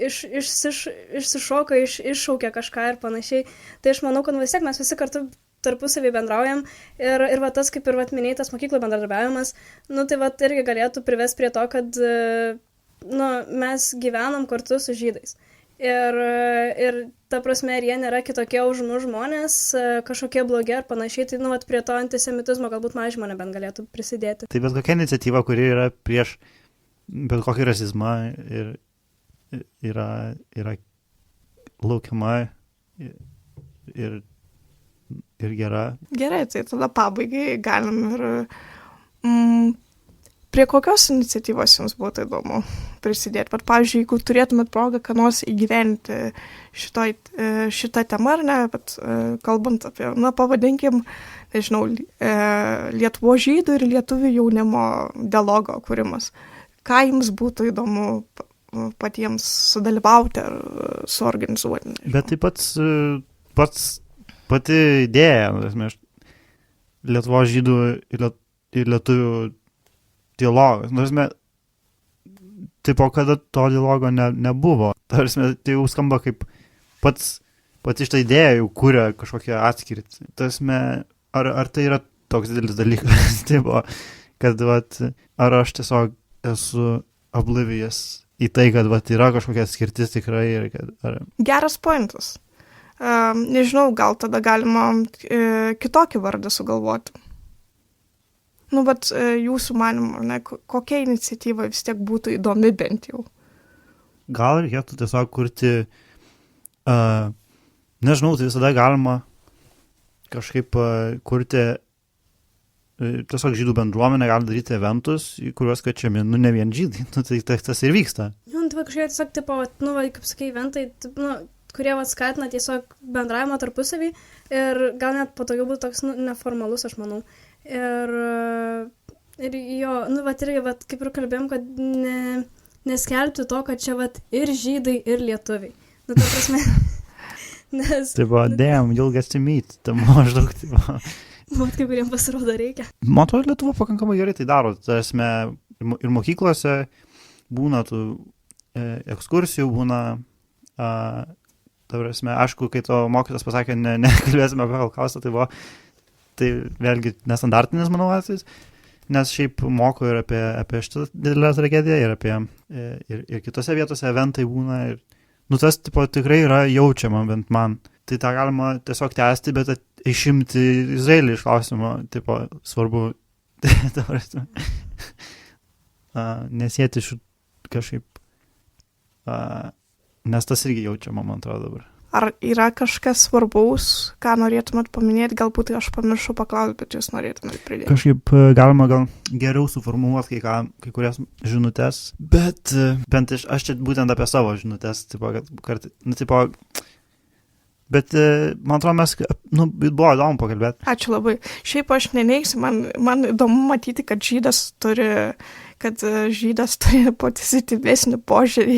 išsišoka, iššaukia kažką ir panašiai. Tai aš manau, kad vis tiek mes visi kartu tarpusavį bendraujam ir va tas, kaip ir va minėtas mokyklų bendradarbiavimas, nu tai va irgi galėtų privesti prie to, kad nu, mes gyvenam kartu su žydais. Ir ta prasme, ir jie nėra kitokie už mus žmonės, kažkokie blogi ar panašiai, tai nu, vat, prie to antisemitizmo galbūt mažimo nebent galėtų prisidėti. Tai bet kokia iniciatyva, kuri yra prieš bet kokį rasizmą yra laukiama ir gera. Gerai, tai tada pabaigai galim ir prie kokios iniciatyvos jums būtų įdomu prisidėti? Bet, pavyzdžiui, jeigu turėtumėt progą, ką nors įgyventi šitą temą, ar ne, bet kalbant apie, na, pavadinkim, nežinau, Lietuvos žydų ir lietuvių jaunimo dialogo kūrimas. Ką jums būtų įdomu patiems sudalyvauti ar suorganizuoti? Nežinau. Bet taip pati idėja, Lietuvos žydų ir lietuvių dialogas. Tipo, kada to dialogo nebuvo. Tai jau skamba kaip pati šitą idėją jau kūrė kažkokią atskirtį. Ar tai yra toks didelis dalykas, tipo, kad ar aš tiesiog esu oblivious į tai, kad yra kažkokia atskirtis tikrai. Geras pointas. Nežinau, gal tada galima kitokį vardą sugalvoti. Nu, bet jūsų manimo, ne, kokia iniciatyva vis tiek būtų įdomi bent jau? Gal reikėtų tiesiog kurti, nežinau, tai visada galima kažkaip kurti, tiesiog žydų bendruomenė gali daryti eventus, į kuriuos kviečiami, nu, ne vien žydai, nu, tai tas ir vyksta. Nu, tai kažkaip tiesiog, tipo, nu, kaip sakai, eventai, nu, kurie skatina tiesiog bendravimą tarpusavį ir gal net patogiau būtų toks neformalus, aš manau. Ir jo, nu, irgi, kaip ir kalbėjom, kad neskelbti to, kad čia, ir žydai, ir lietuviai. Nu, ta prasme, nes... Tai buvo, damn, you'll get to meet, tai maždaug, tai buvo. Kai kuriems pasirodo reikia. Man atrodo, Lietuva pakankamai gerai tai daro. Tai esmė, ir mokyklose būna tų ekskursijų, būna... Aišku, kai to mokytas pasakė, nekalbėsime apie Holokaustą, tai vėlgi nestandartinis, manau, atvejis, nes šiaip moko ir apie šitą didelę tragediją, ir kitose vietose eventai būna, ir nu, tas tikrai yra jaučiama, bent man. Tai tą galima tiesiog tęsti, bet išimti Izraelį iš klausimo, svarbu, nesėti kažkaip, nes tas irgi jaučiama, man atrodo dabar. Ar yra kažkas svarbaus, ką norėtumėt paminėti, galbūt aš pamiršau paklausti, bet jūs norėtumėt pridėti? Kažkaip galima gal geriau suformuoti kai kurias žinutes, bet bent aš čia būtent apie savo žinutes, bet man atrodo, mes, buvo įdomu pakalbėti. Ačiū labai. Šiaip aš neneigsiu, man įdomu matyti, kad žydas turi pozityvesnį požiūrį